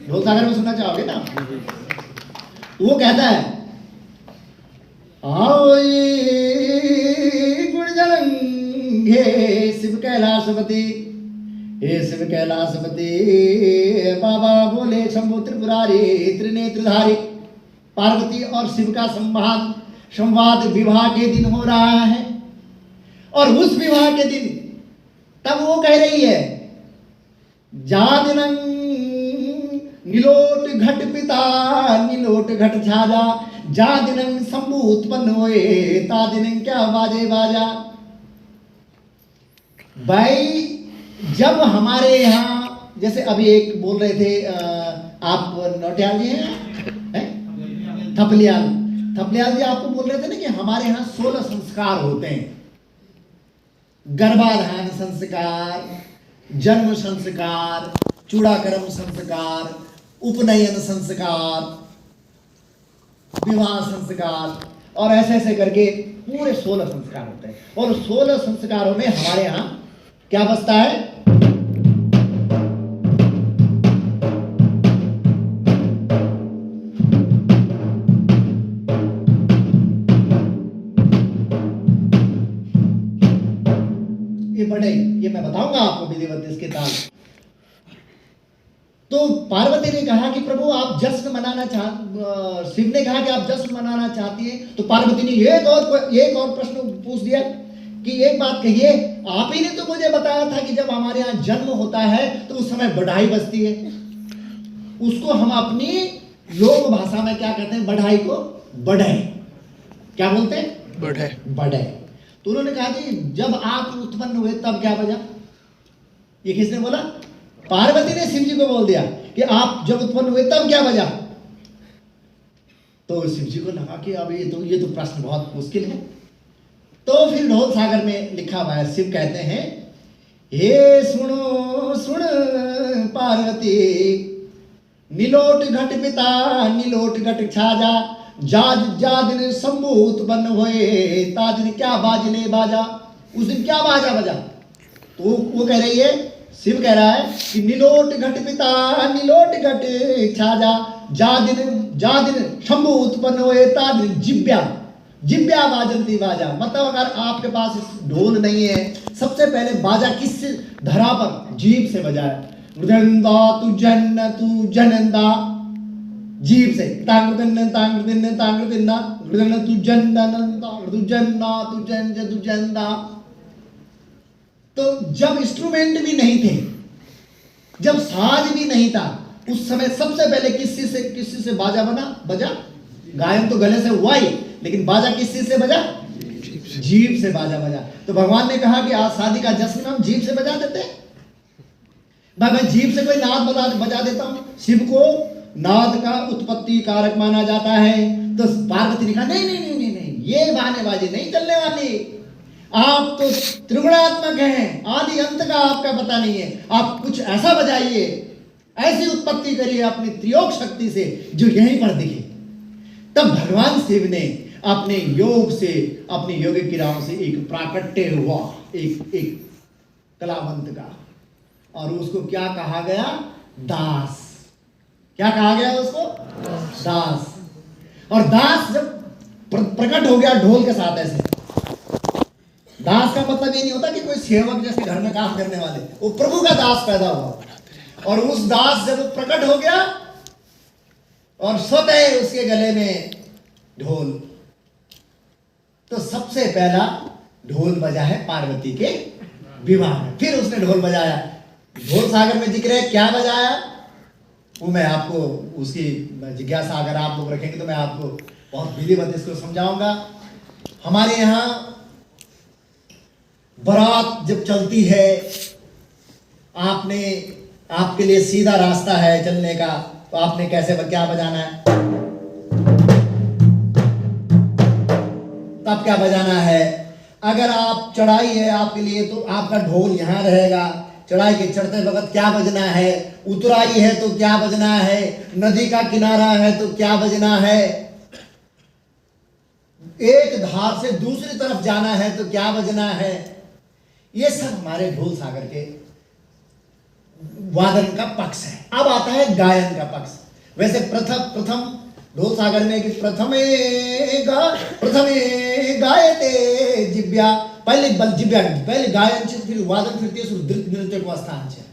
[SPEAKER 3] ढोल सागर में सुनना चाहोगे ना? वो कहता है आओ गुणजनंगे शिव कैलाशपति, हे शिव कैलाशपति बाबा बोले शंभु त्रिपुरारी त्रिनेत्रधारी। पार्वती और शिव का संवाद विवाह के दिन हो रहा है। और उस विवाह के दिन तब वो कह रही है जादिनं नीलोट घट पिता नीलोट घट छाजा, जादिनं शंभु उत्पन्न होए तादिनं क्या बाजे बाजा। भाई जब हमारे यहाँ, जैसे अभी एक बोल रहे थे, आप नौटियाल जी हैं, थपलियाल जी आपको बोल रहे थे ना कि हमारे यहाँ 16 संस्कार होते हैं। गर्भाधान संस्कार, जन्म संस्कार, चूड़ाकर्म संस्कार, उपनयन संस्कार, विवाह संस्कार। और ऐसे ऐसे करके पूरे 16 संस्कार होते हैं। और 16 संस्कारों में हमारे यहाँ क्या बजता है? ये बड़े, ये मैं बताऊंगा आपको विधिवत इसके ताल। तो पार्वती ने कहा कि प्रभु आप जश्न मनाना शिव ने कहा कि आप जश्न मनाना चाहती है। तो पार्वती ने एक और प्रश्न पूछ दिया कि एक बात कहिए, आप ही ने तो मुझे बताया था कि जब हमारे यहाँ जन्म होता है तो उस समय बढ़ाई बजती है। उसको हम अपनी लोक भाषा में क्या कहते हैं? बढ़ाई को बढ़े, क्या बोलते हैं?
[SPEAKER 2] बढ़े,
[SPEAKER 3] बढ़े। तो उन्होंने कहा कि जब आप उत्पन्न हुए तब क्या बजा? ये किसने बोला? पार्वती ने शिव जी को बोल दिया कि आप जब उत्पन्न हुए तब क्या बजा? तो शिव जी को लगा कि अब ये तो प्रश्न बहुत मुश्किल है। तो फिर ढोल सागर में लिखा हुआ है, शिव कहते हैं, हे सुनो सुन पार्वती, नीलोट घट पिता नीलोट घट छाजा, जा दिन शंभु उत्पन्न होए, ता दिन क्या बाजने बाजा। उस दिन क्या बाजा बजा? तो वो कह रही है, शिव कह रहा है कि नीलोट घट पिता नीलोट घट छाजा, जा दिन शंभु उत्पन्न होए, ता दिन जिब्या बाजंती बाजा। मतलब अगर आपके पास ढोल नहीं है, सबसे पहले बाजा किस धरा पर? जीभ से बजाए। मृदंदा तु जनंदा, जीभ से तांग दिन तु जनदा। तो जब इंस्ट्रूमेंट भी नहीं थे, जब साज भी नहीं था, उस समय सबसे पहले किसी से बाजा बजा। गायन तो गले से हुआ ही, लेकिन बाजा किस चीज से बजा? जीभ से बाजा बजा। तो भगवान ने कहा कि आज शादी का जश्न हम जीभ से बजा देते हैं। मैं जीभ से कोई नाद बजा देता हूं। शिव को नाद का उत्पत्ति कारक माना जाता है। तो पार्वती ने कहा नहीं, ये बहानेबाजी नहीं चलने वाली। आप तो त्रिगुणात्मक हैं, आदि अंत का आपका पता नहीं है। आप कुछ ऐसा बजाइए, ऐसी उत्पत्ति करिए अपनी त्रियोग शक्ति से जो यहीं पर दिखे। तब भगवान शिव ने अपने योग से, अपनी योगिक क्रियाओं से एक प्राकट्य हुआ, एक कलावंत का, और उसको क्या कहा गया? दास। क्या कहा गया उसको? दास। और दास जब प्रकट हो गया ढोल के साथ, ऐसे दास का मतलब ये नहीं होता कि कोई सेवक जैसे घर में काम करने वाले, वो प्रभु का दास पैदा हुआ। और उस दास जब प्रकट हो गया और स्वतः उसके गले में ढोल, तो सबसे पहला ढोल बजा है पार्वती के विवाह में। फिर उसने ढोल बजाया। ढोल सागर में जिक्र है, क्या बजाया वो मैं आपको, उसकी जिज्ञासा अगर आप लोग रखेंगे तो मैं आपको बहुत विधिवत इसको समझाऊंगा। हमारे यहाँ बारात जब चलती है, आपके लिए सीधा रास्ता है चलने का, तो आपने कैसे क्या बजाना है? तब क्या बजाना है? अगर आप चढ़ाई है आपके लिए तो आपका ढोल यहाँ रहेगा। चढ़ाई के चढ़ते वक्त क्या बजना है? उतराई है तो क्या बजना है? नदी का किनारा है तो क्या बजना है? एक धार से दूसरी तरफ जाना है तो क्या बजना है? ये सब हमारे ढोल सागर के वादन का पक्ष है। अब आता है गायन का पक्ष। वैसे प्रथम ढोल सागर में कि प्रथमे गायते जिब्या, पहले गायन से, फिर वादन, फिर नृत्य को स्थान है।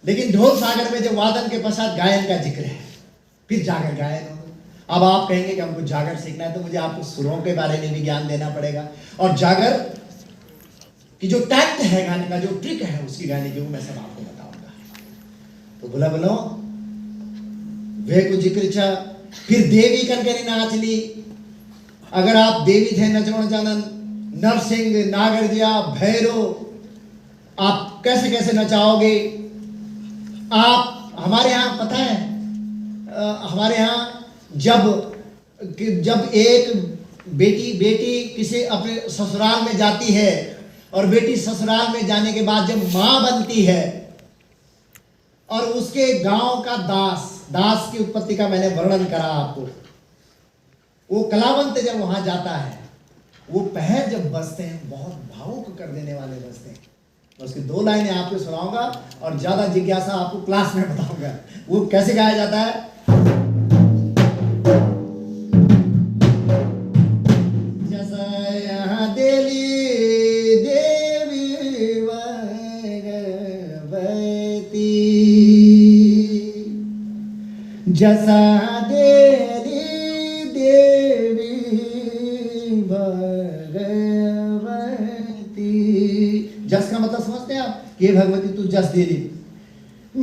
[SPEAKER 3] लेकिन ढोल सागर में जब वादन के पश्चात गायन का जिक्र है, फिर जागर गायन होगा। अब आप कहेंगे कि हमको जागर सीखना है, तो मुझे आपको सुरों के बारे में भी ज्ञान देना पड़ेगा, और जागर कि जो टैक्ट है गाने का, जो ट्रिक है उसकी गाने की, वो मैं सब आपको बताऊंगा। तो बोला बोलो वे को जिक्र छा। फिर देवी करके नाच ली। अगर आप देवी थे नचण जानन, नरसिंह, नागरजिया, भैरो, आप कैसे कैसे नचाओगे? आप हमारे यहाँ पता है, हमारे यहाँ जब एक बेटी किसी अपने ससुराल में जाती है, और बेटी ससुराल में जाने के बाद जब मां बनती है, और उसके गांव का दास की उत्पत्ति का मैंने वर्णन करा आपको, वो कलावंत जब वहां जाता है, वो पैर जब बजते हैं बहुत भावुक कर देने वाले बजते हैं। मैं उसकी 2 लाइनें आपको सुनाऊंगा और ज्यादा जिज्ञासा आपको क्लास में बताऊंगा वो कैसे गाया जाता है। जैसा यहाँ देली देवी भगवती, जैसा देली देवी भगवती। जस का मतलब समझते हैं आप कि भगवती तू जस दे दी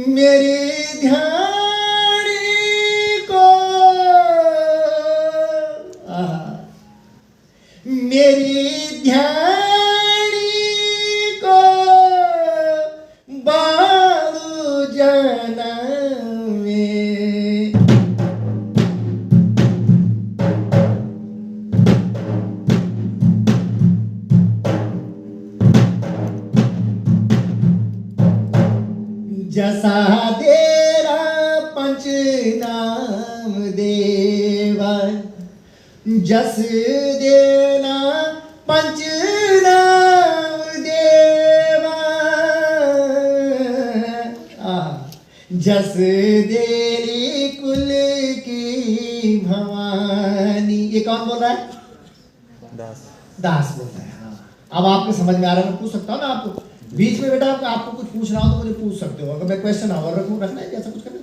[SPEAKER 3] मेरी ध्यानी को, मेरी ध्यानी को बालू जनम में। जसा तेरा पंच नाम देवा, जस देना पंच नाम देवा, जस देरी कुल की भवानी। ये कौन बोल रहा है? दास बोल रहा है। हाँ, अब आपको समझ में आ रहा है। मैं पूछ सकता हूँ ना आपको बीच में, बेटा आपको कुछ पूछना हो तो मुझे पूछ सकते हो। अगर मैं क्वेश्चन और रखना है जैसा कुछ करना।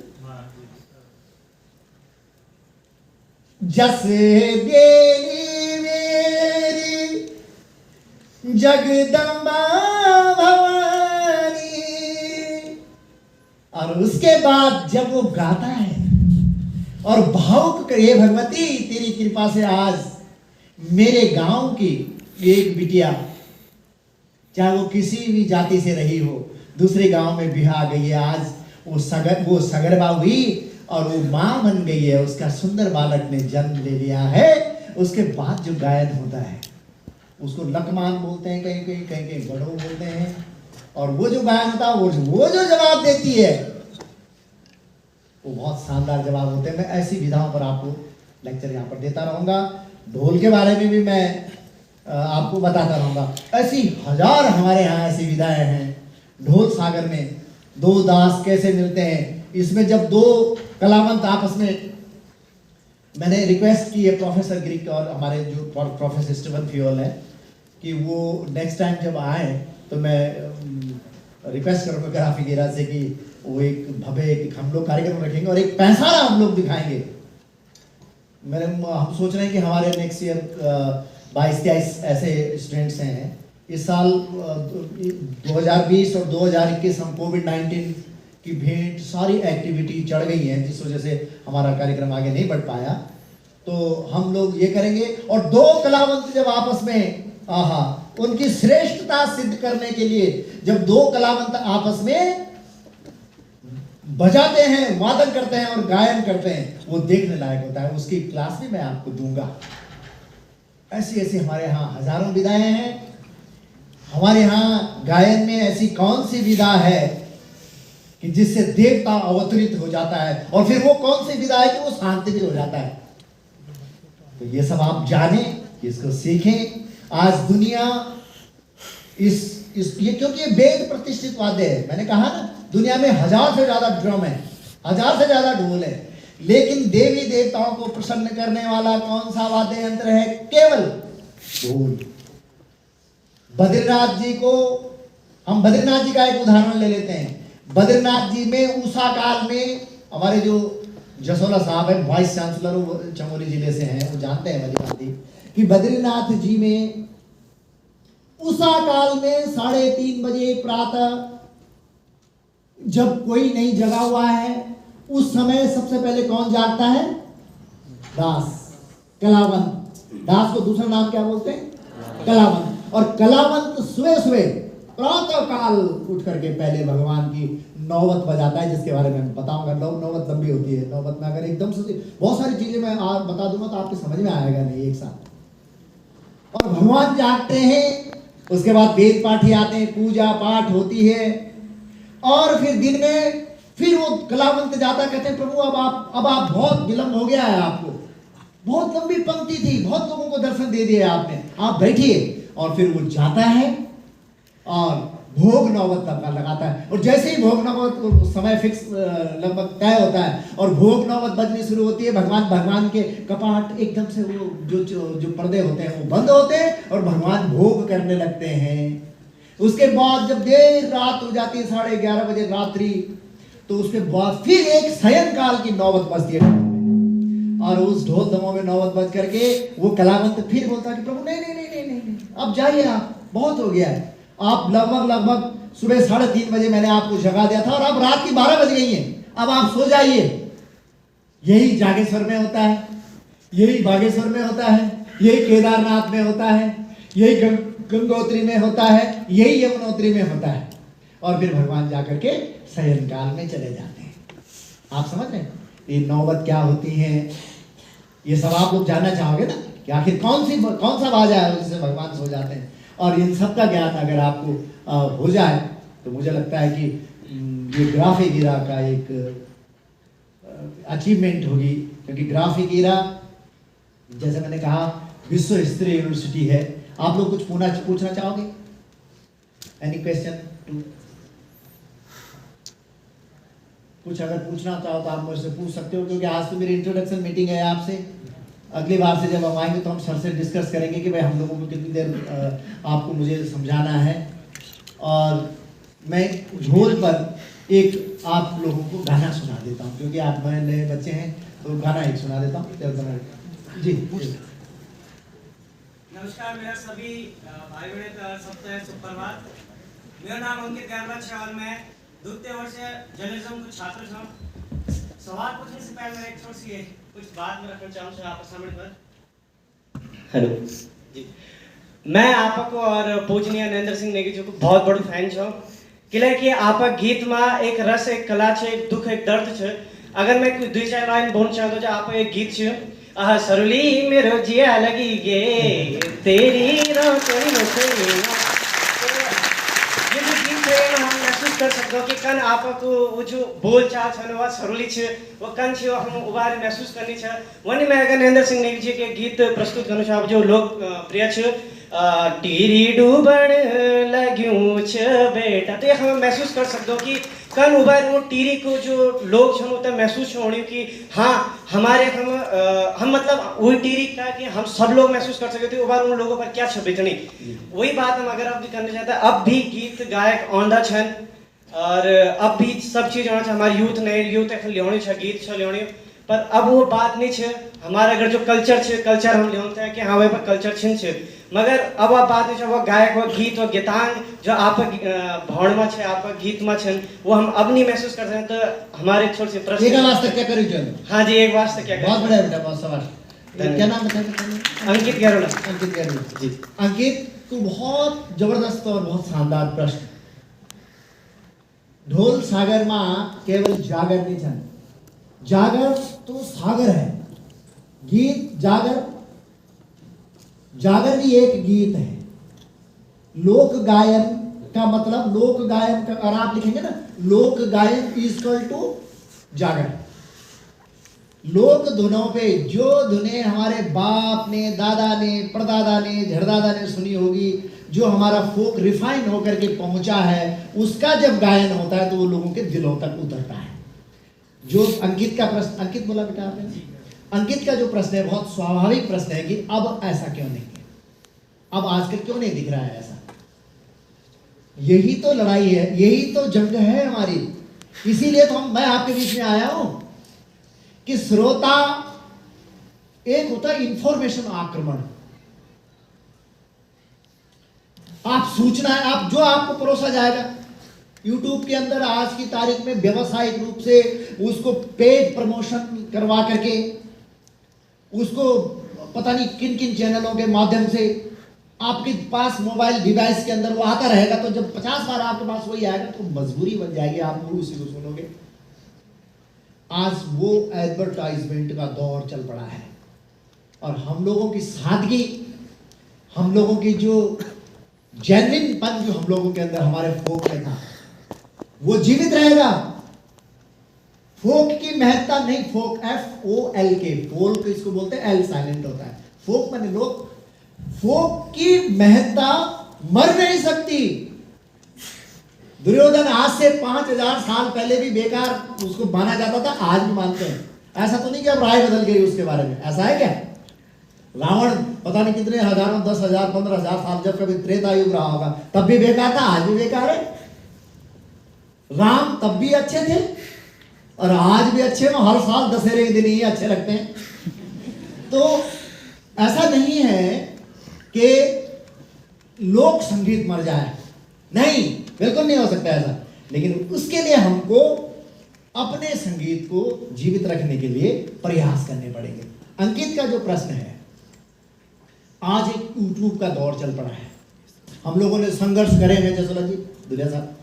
[SPEAKER 3] जस देवी मेरी जगदम्बा भवानी। और उसके बाद जब वो गाता है और भावुक करे, भगवती तेरी कृपा से आज मेरे गांव की एक बिटिया, चाहे वो किसी भी जाति से रही हो, दूसरे गांव में बिहा गई है। आज वो सगरबा हुई और वो माँ बन गई है, उसका सुंदर बालक ने जन्म ले लिया है। उसके बाद जो गायन होता है उसको लकमान बोलते हैं, कहीं कहीं कहीं कहीं गढ़ो बोलते हैं। और वो जो गायन होता है वो जो जवाब देती है वो बहुत शानदार जवाब होते हैं। मैं ऐसी विधाओं पर आपको लेक्चर यहाँ पर देता रहूँगा। ढोल के बारे में भी मैं आपको बताता रहूँगा। ऐसी हजार हमारे यहाँ ऐसी विधाएं हैं। ढोल सागर में 2 दास कैसे मिलते हैं, इसमें जब 2 कलावंत आपस में, मैंने रिक्वेस्ट की है प्रोफेसर ग्रीक और हमारे जो प्रोफेसर स्टीवन फियोल है कि वो नेक्स्ट टाइम जब आए तो मैं रिक्वेस्ट करूँगा ग्राफी गेरा से कि वो एक भव्य एक हम लोग कार्यक्रम रखेंगे और एक पैंसारा हम लोग दिखाएंगे। हम सोच रहे हैं कि हमारे नेक्स्ट ईयर 22-23 ऐसे स्टूडेंट्स हैं। इस साल 2020 और 2021 हम कोविड-19 की भेंट सारी एक्टिविटी चढ़ गई हैं, जिस वजह से हमारा कार्यक्रम आगे नहीं बढ़ पाया। तो हम लोग ये करेंगे और 2 कलावंत जब आपस में उनकी श्रेष्ठता सिद्ध करने के लिए जब 2 कलावंत आपस में बजाते हैं, वादन करते हैं और गायन करते हैं, वो देखने लायक होता है। उसकी क्लास भी मैं आपको दूंगा। ऐसी ऐसी हमारे यहाँ हजारों विधाएं हैं। हमारे यहाँ गायन में ऐसी कौन सी विधा है कि जिससे देवता अवतरित हो जाता है, और फिर वो कौन सी विधा है कि वो शांत भी हो जाता है। तो ये सब आप जानें, इसको सीखें। आज दुनिया ये क्योंकि ये वेद प्रतिष्ठित वाद्य है, मैंने कहा ना दुनिया में 1000 से ज्यादा ड्रम है, 1000 से ज्यादा ढोल है, लेकिन देवी देवताओं को प्रसन्न करने वाला कौन सा वाद्य यंत्र है? केवल ढोल। बद्रीनाथ जी को, हम बद्रीनाथ जी का एक उदाहरण ले लेते हैं। बद्रीनाथ जी में उषा काल में हमारे जो जसोला साहब है, वाइस चांसलर, वो चमोली जिले से हैं, वो जानते हैं बद्रीनाथ जी कि बद्रीनाथ जी में उषा काल में 3:30 बजे प्रातः जब कोई नहीं जगा हुआ है, उस समय सबसे पहले कौन जागता है? दास, कलावंत। दास को दूसरा नाम क्या बोलते हैं? कलावंत। और कलावंत सुबह सुबह प्रातः काल उठ करके पहले भगवान की नौबत बजाता है, जिसके बारे में मैं बताऊंगा। नौबत लंबी होती है। नौबत में अगर एकदम से बहुत सारी चीजें मैं आज बता दूंगा तो आपके समझ में आएगा नहीं एक साथ। और भगवान जागते हैं, उसके बाद वेद पाठी आते हैं, पूजा पाठ होती है, और फिर दिन में फिर वो कलावंत जाता, कहते हैं प्रभु अब आप बहुत विलंब हो गया है आपको, बहुत लंबी पंक्ति थी, बहुत लोगों को दर्शन दे दिया आपने, आप बैठिए। और फिर वो जाता है और भोग नौबत तक लगाता है। और जैसे ही भोग नौबत समय फिक्स लगभग तय होता है और भोग नौबत बजनी शुरू होती है, भगवान के कपाट एकदम से वो जो पर्दे होते हैं वो बंद होते हैं और भगवान भोग करने लगते हैं। उसके बाद जब देर रात हो जाती है 11:30 बजे रात्रि, तो उसके बाद फिर एक शयन काल की नौबत बजती है और उस ढोल दमों में नौबत बज करके वो कलावंत फिर बोलता है कि प्रभु नहीं नहीं नहीं नहीं नहीं, अब जाइए, आप बहुत हो गया है। आप लगभग सुबह 3:30 बजे मैंने आपको जगा दिया था और अब रात की 12 बज गई हैं, अब आप सो जाइए। यही जागेश्वर में होता है, यही बागेश्वर में होता है, यही केदारनाथ में होता है, यही गंगोत्री में होता है, यही यमुनोत्री में होता है। और फिर भगवान जाकर के शयन काल में चले जाते हैं। आप समझ रहे हैं ये नौबत क्या होती है? ये सब आप लोग जानना चाहोगे ना कि आखिर कौन सा बाजा है जिससे भगवान सो जाते हैं। और इन सब का ज्ञान अगर आपको हो जाए तो मुझे लगता है कि ये ग्राफिक ईरा का एक अचीवमेंट होगी, क्योंकि ग्राफिक ईरा जैसे मैंने कहा विश्व स्तरीय यूनिवर्सिटी है। आप लोग कुछ पूछना चाहोगे? Any question too? कुछ अगर पूछना चाहो तो आप मुझसे पूछ सकते हो, क्योंकि आज तो मेरी इंट्रोडक्शन मीटिंग है आपसे। अगली बार से जब हम आएंगे तो हम सर से डिस्कस करेंगे कि भाई हम लोगों को कितनी देर आपको मुझे समझाना है। और मैं ढोल पर एक आप लोगों को गाना सुना देता हूँ, क्योंकि आप नए बच्चे हैं तो गाना एक सुना देता हूँ। जी
[SPEAKER 4] नमस्कार, मेरा सभी भाई बहन का सबसे सुप्रभात। मेरा नाम अंकित गैरवंश है और मैं द्वितीय वर्ष जर्नलिज्म का छात्र हूँ। सवाल पूछने से पहले मैं एक छोटी सी कुछ बात में रखना चाहूँ आपके सामने पर। हेलो जी, मैं आपको और पूजनीय नरेंद्र सिंह नेगी जी को बहुत बड़ो फैन छूँ, कि आप गीत में एक रस, एक कला है, एक दुख, एक दर्द है। अगर मैं कोई 2-4 लाइन बोलना चाहता हूँ, आप एक गीत है, आह सरुली मेरो जिया लगी गे तेरी रातों में। कर सकते हो कि कन आपको वो जो बोल चाल छन वा सरुली छ वो कन छ हम उबारे महसूस करनी छ। वनी मैं अगर नरेंद्र सिंह नेगी जी के गीत प्रस्तुत करना चाहूँ जो लोग प्रिय छ, टीरी डूबण लग्यूं छ बेटा, तो हम महसूस कर सकते हो कि कन उबार वो टीरी को जो लोग छन उतना महसूस होनी कि हाँ हमारे हम मतलब वही टीरी का कि हम सब लोग महसूस कर सकते थे उबार उन लोगों पर क्या छ बितनी। वही बात हम अगर अब भी करना चाहते हैं। अब भी गीत गायक औंधा छन और अब भी सब चीज़ होना चाहिए। हमारे यूथ ने यूथ लियोनी है, गीत छ लियोनी, पर अब वो बात नहीं है। हमारा अगर जो कल्चर है, कल्चर हम लियोते हैं कि हाँ वही पर कल्चर छिन है, मगर अब आप बात नहीं है। वो गायक, वो गीत, वो गीतांग जो आप भौण में है, आप गीत में छन, वो हम अब नहीं महसूस कर सकते। तो हमारे छोटे से प्रश्न
[SPEAKER 3] एक वास्ते क्या करी चल?
[SPEAKER 4] हाँ जी, एक वास्ते क्या करी?
[SPEAKER 3] बहुत बढ़िया बेटा, बहुत सवाल। क्या नाम बताया?
[SPEAKER 4] अंकित गैरोला।
[SPEAKER 3] अंकित गैरोला जी। अंकित को बहुत जबरदस्त और बहुत शानदार प्रश्न। ढोल सागर में केवल जागर नहीं छन, जागर तो सागर है। गीत जागर, जागर भी एक गीत है। लोक गायन का मतलब, लोक गायन का अगर आप लिखेंगे ना, लोक गायन इक्वल टू जागर। लोक धुनों पे जो धुनें हमारे बाप ने, दादा ने, परदादा ने, झड़दादा ने सुनी होगी, जो हमारा फोक रिफाइन होकर के पहुंचा है, उसका जब गायन होता है तो वो लोगों के दिलों तक उतरता है। जो अंकित का प्रश्न, अंकित बोला बेटा आपने, अंकित का जो प्रश्न है बहुत स्वाभाविक प्रश्न है कि अब ऐसा क्यों नहीं है, अब आजकल क्यों नहीं दिख रहा है ऐसा। यही तो लड़ाई है, यही तो जंग है हमारी। इसीलिए तो मैं आपके बीच में आया हूं कि श्रोता एक होता है इंफॉर्मेशन आक्रमण। आप सूचना, आप जो आपको परोसा जाएगा YouTube के अंदर आज की तारीख में व्यवसायिक रूप से उसको पेड प्रमोशन करवा करके उसको पता नहीं किन किन चैनलों के माध्यम से आपके पास मोबाइल डिवाइस के अंदर वो आता रहेगा। तो जब 50 बार आपके पास वही आएगा तो मजबूरी बन जाएगी, आप उसी को सुनोगे। आज वो एडवर्टाइजमेंट का दौर चल पड़ा है और हम लोगों की सादगी, हम लोगों की जो जेन्युइन पन जो हम लोगों के अंदर हमारे फोक में था वो जीवित रहेगा। फोक की महत्ता नहीं, फोक FOLK, फोल्क इसको बोलते हैं, L साइलेंट होता है। फोक माने लोग। फोक की महत्ता मर नहीं सकती। दुर्योधन आज से 5000 साल पहले भी बेकार उसको माना जाता था, आज भी मानते हैं। ऐसा तो नहीं कि अब राय बदल गई उसके बारे में, ऐसा है क्या? रावण पता नहीं कितने हजारों, 10,000, 15,000 साल जब कभी त्रेता युग रहा होगा तब भी बेकार था, आज भी बेकार है। राम तब भी अच्छे थे और आज भी अच्छे हैं, हर साल दशहरे के दिन ही अच्छे लगते हैं। तो ऐसा नहीं है कि लोक संगीत मर जाए, नहीं, बिल्कुल नहीं हो सकता ऐसा। लेकिन उसके लिए हमको अपने संगीत को जीवित रखने के लिए प्रयास करने पड़ेंगे। अंकित का जो प्रश्न है, आज एक यूट्यूब का दौर चल पड़ा है। हम लोगों ने संघर्ष करे हैं जसोला जी, दुनिया साहब,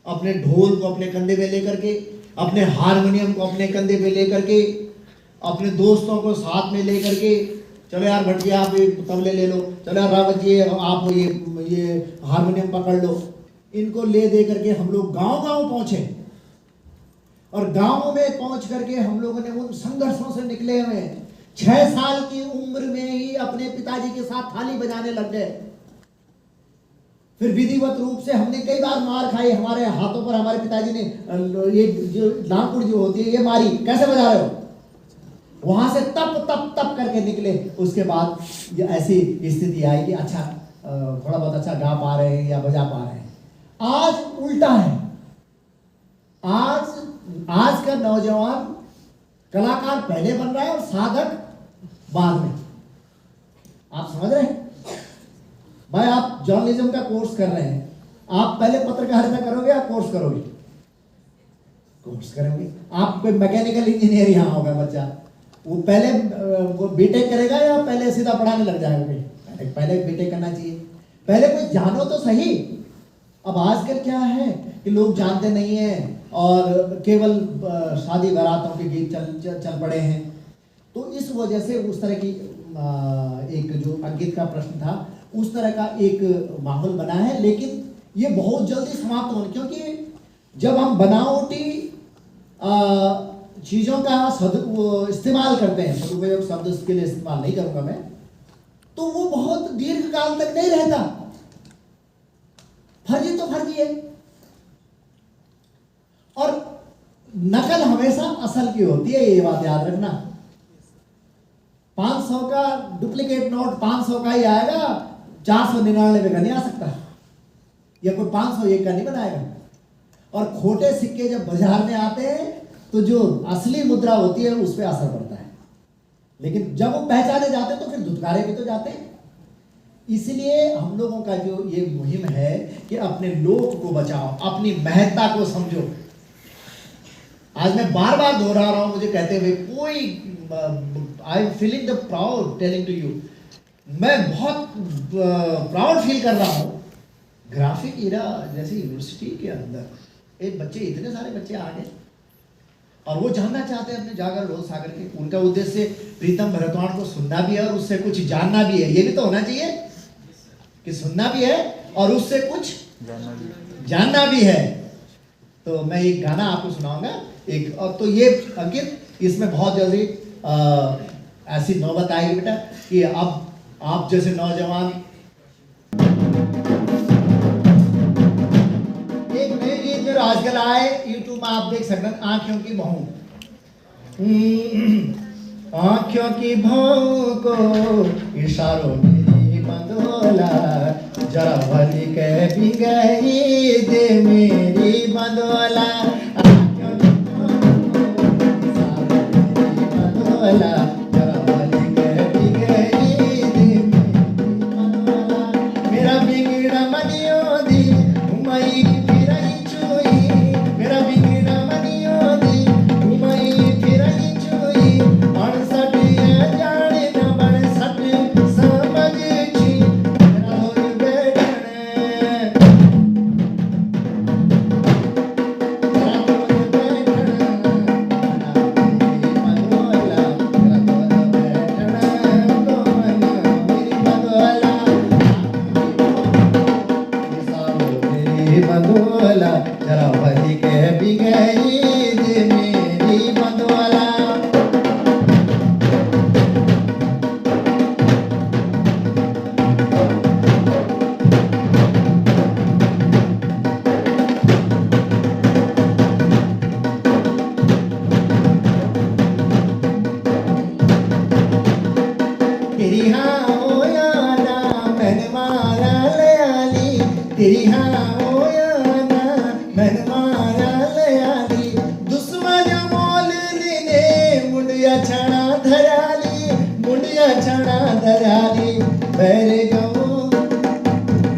[SPEAKER 3] अपने ढोल को अपने कंधे पे लेकर के, अपने हारमोनियम को अपने कंधे पे लेकर के, अपने दोस्तों को साथ में लेकर के, चलो यार भट्ट जी आप ये तबले ले लो, चलो यार रावत जी आप ये हारमोनियम पकड़ लो। इनको ले दे करके हम लोग गांव-गांव पहुंचे और गांव में पहुंच करके हम लोगों ने उन संघर्षों से निकले हुए 6 साल की उम्र में ही अपने पिताजी के साथ थाली बजाने लग गए। फिर विधिवत रूप से हमने कई बार मार खाई, हमारे हाथों पर हमारे पिताजी ने ये जो लाकुड़ जो होती है ये मारी, कैसे बजा रहे हो? वहां से तप तप तप करके निकले। उसके बाद ये ऐसी स्थिति आई कि अच्छा थोड़ा बहुत अच्छा गा पा रहे हैं या बजा पा रहे हैं। आज उल्टा है। आज का नौजवान कलाकार पहले बन रहा है और साधक बाद में। आप समझ रहे हैं भाई? आप जर्नलिज्म का कोर्स कर रहे हैं, आप पहले पत्रकारिता करोगे या कोर्स करोगे? कोर्स करोगे। आप कोई मैकेनिकल इंजीनियर यहाँ होगा बच्चा, वो पहले वो बीटेक करेगा या पहले सीधा पढ़ाने लग जाएगा? पहले बीटेक करना चाहिए, पहले कोई जानो तो सही। अब आजकल क्या है कि लोग जानते नहीं हैं और केवल शादी बारातों के गीत चल पड़े हैं। तो इस वजह से उस तरह की एक जो अंकित का प्रश्न था उस तरह का एक माहौल बना है। लेकिन ये बहुत जल्दी समाप्त होने, क्योंकि जब हम बनावटी चीज़ों का इस्तेमाल करते हैं, सदुपयोग शब्द इसके लिए इस्तेमाल नहीं करूँगा मैं, तो वो बहुत दीर्घ काल तक नहीं रहता। फर्जी तो फर्जी है और नकल हमेशा असल की होती है, ये बात याद रखना। 500 का डुप्लीकेट नोट 500 का ही आएगा, 499 का नहीं आ सकता, या कोई 501 का नहीं बनाएगा। और खोटे सिक्के जब बाजार में आते हैं तो जो असली मुद्रा होती है उस पर असर पड़ता है, लेकिन जब वो पहचाने जाते हैं तो फिर धुतकारे भी तो जाते हैं। इसलिए हम लोगों का जो ये मुहिम है कि अपने लोक को बचाओ, अपनी महत्ता को समझो। आज मैं बार बार दोहरा रहा हूं मुझे कहते हुए, कोई I am feeling the proud telling to you, मैं बहुत प्राउड फील कर रहा हूं। ग्राफिक इरा जैसी यूनिवर्सिटी के अंदर एक बच्चे, इतने सारे बच्चे आ गए और वो जानना चाहते हैं अपने जागर लोल सागर के। उनका उद्देश्य प्रीतम भरतवाण को सुनना भी है और उससे कुछ जानना भी है। ये भी तो होना चाहिए कि सुनना भी है और उससे कुछ जानना भी है। तो मैं एक गाना आपको सुनाऊंगा एक, और तो ये अंकित, इसमें बहुत जल्दी ऐसी नौबत आएगी बेटा कि अब आप जैसे नौजवान, एक नए गीत जो आजकल आए यूट्यूब में आप देख सकते हैं, आंखों की बहू। आंखों की बहू को इशारों मेरी बंदोला, जरा भली कह भी गई दे मेरी बंदोला। आंखों की बहू को इशारों मेरी बंदोला, जरा भली कह भी गई दे मेरी बंदोला। मेरा बिगड़ा मनियो दी घुमाई फिराई चुई, मेरा बिगड़ा मनियो दी घुमाई फिराई चुई। 68 जाने न 62 समझ छी राहुल बेटने, मुंडिया छाना धराली मुंडिया छाना धराली बैरे गाँव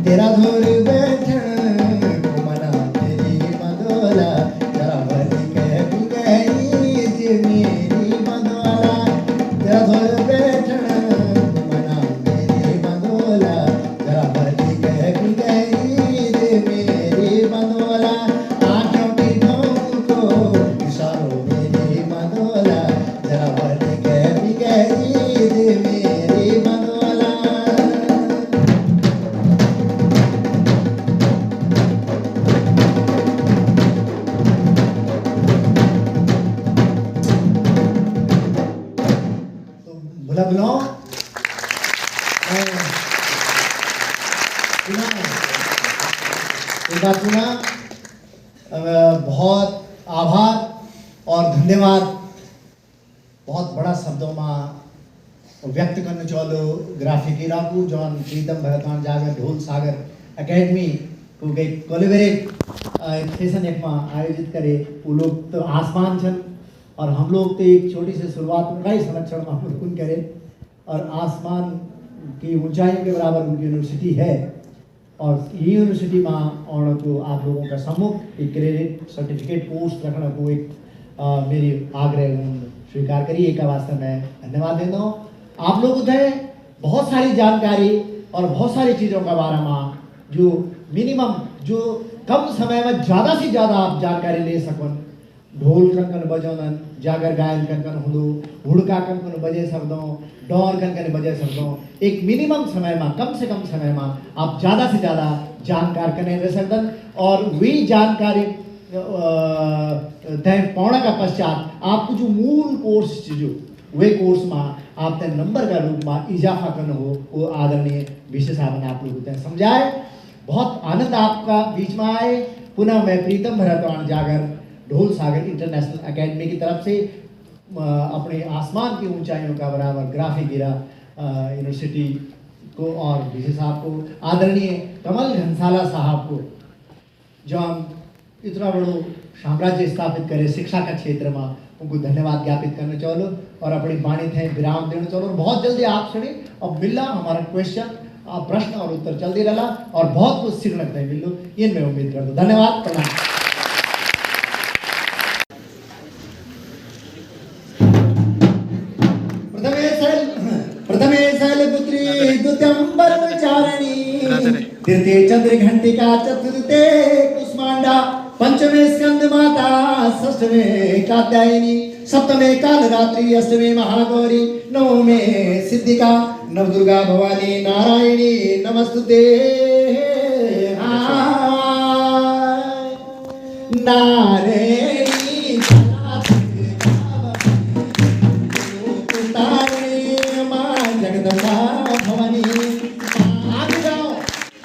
[SPEAKER 3] तेरा धोर बैठन मना तेरी मधोला जरा भली कह भी गई जी मेरी मधोला तेरा धोर बैठन मना मेरी मधोला जरा भली कह भी गई जी मेरी मधोला आँखों की नोक को इशारों मेरी मधोला जरा भली कह भी गई जी मेरी मधोला। तो भला बुलाओ सुना एक बात सुना बहुत आभार और धन्यवाद बहुत बड़ा शब्दों में व्यक्त करना चाहो ग्राफिक इराकू जॉन प्रीतम भरतवान जागर ढोल सागर एकेडमी को गई कोलिबरेट सेशन एक में आयोजित करे वो लोग तो आसमान छन और हम लोग तो एक छोटी सी शुरुआत में कई संरक्षण में हम लोग करे और आसमान की ऊंचाइयों के बराबर उनकी यूनिवर्सिटी है और ये यूनिवर्सिटी में और तो आप लोगों का सम्मुख एक क्रेडिट सर्टिफिकेट पोस्ट रखने को एक मेरी आग्रह स्वीकार करिए एक वास्ते मैं धन्यवाद देता हूँ आप लोग उधर बहुत सारी जानकारी और बहुत सारी चीज़ों के बारे में जो मिनिमम जो कम समय में ज़्यादा से ज़्यादा आप जानकारी ले सको ढोल कंकन बजाउन जागर गायन कंकन हुँदो हुड़का कंकन बजे सक्दो डौर कंकन बजे सक्दो एक मिनिमम समय में कम से कम समय में आप ज़्यादा से ज़्यादा जानकार करने रह सकते और वही जानकारी तय पाने का पश्चात आपको जो मूल कोर्स जो वे कोर्स में आप तय नंबर का रूप में इजाफा करना हो वो आदरणीय विशेष आपने आप लोगों को समझाए बहुत आनंद आपका बीच में आए पुनः मैं प्रीतम भरतवान जागर ढोल सागर इंटरनेशनल एकेडमी की तरफ से अपने आसमान की ऊंचाइयों का बराबर ग्राफिक गिरा यूनिवर्सिटी को और विशेष साहब को आदरणीय कमल घनसाला साहब को जो हम इतना बड़ो साम्राज्य स्थापित करे शिक्षा का क्षेत्र में उनको धन्यवाद ज्ञापित करना चाहो और अपनी वाणी थे विराम देना चाहो और बहुत जल्दी आप सुने और मिलना हमारा क्वेश्चन प्रश्न और उत्तर चलती रहा और बहुत कुछ सीखने को मिलो ये मैं उम्मीद करता हूँ धन्यवाद प्रणाम। प्रथमे शैलपुत्री द्वितीयंबर चारणी तृतीय चंद्र घंटिका चतुर्थे कुष्मांडा पंचमे स्कंद माता षष्ठमे कात्यायनी सप्तमे कालरात्रि अष्टमे महागौरी नवमे सिद्धिका नवदुर्गा भवानी नारायणी नमस्तुते नारायणी जगदम्बा भवानी आगे जाओ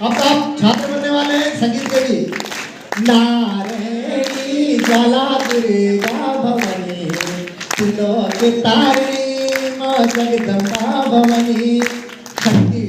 [SPEAKER 3] अब आप छात्र बनने वाले हैं संगीत के भी नारायणी ज्वाला दुर्गा भवानी त्रिलोक तारिणी माँ जगदम्बा भवानी शक्ति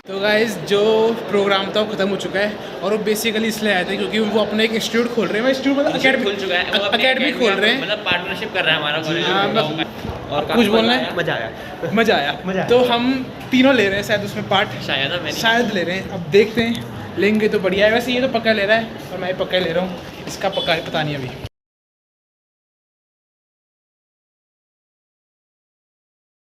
[SPEAKER 2] तो गाइज जो प्रोग्राम था वो खत्म हो चुका है और वो बेसिकली इसलिए आया था क्योंकि वो अपना एक इंस्टीट्यूट खोल रहे हैं। इंस्टीट्यूट मतलब
[SPEAKER 1] Institute खुल चुका है, वो अपनी
[SPEAKER 2] अकेडमी खोल रहे हैं,
[SPEAKER 1] मतलब पार्टनरशिप कर रहा है हमारा कॉलेज।
[SPEAKER 2] हाँ,
[SPEAKER 1] और
[SPEAKER 2] कुछ बोलना है?
[SPEAKER 1] मजा आया,
[SPEAKER 2] मज़ा आया। तो हम तीनों ले रहे हैं शायद उसमें पार्ट,
[SPEAKER 1] शायद ना मैंने
[SPEAKER 2] शायद ले रहे हैं, अब देखते हैं, लेंगे तो बढ़िया है। वैसे ये तो पक्का ले रहा है और मैं पक्का ले रहा हूँ, इसका पक्का पता नहीं अभी।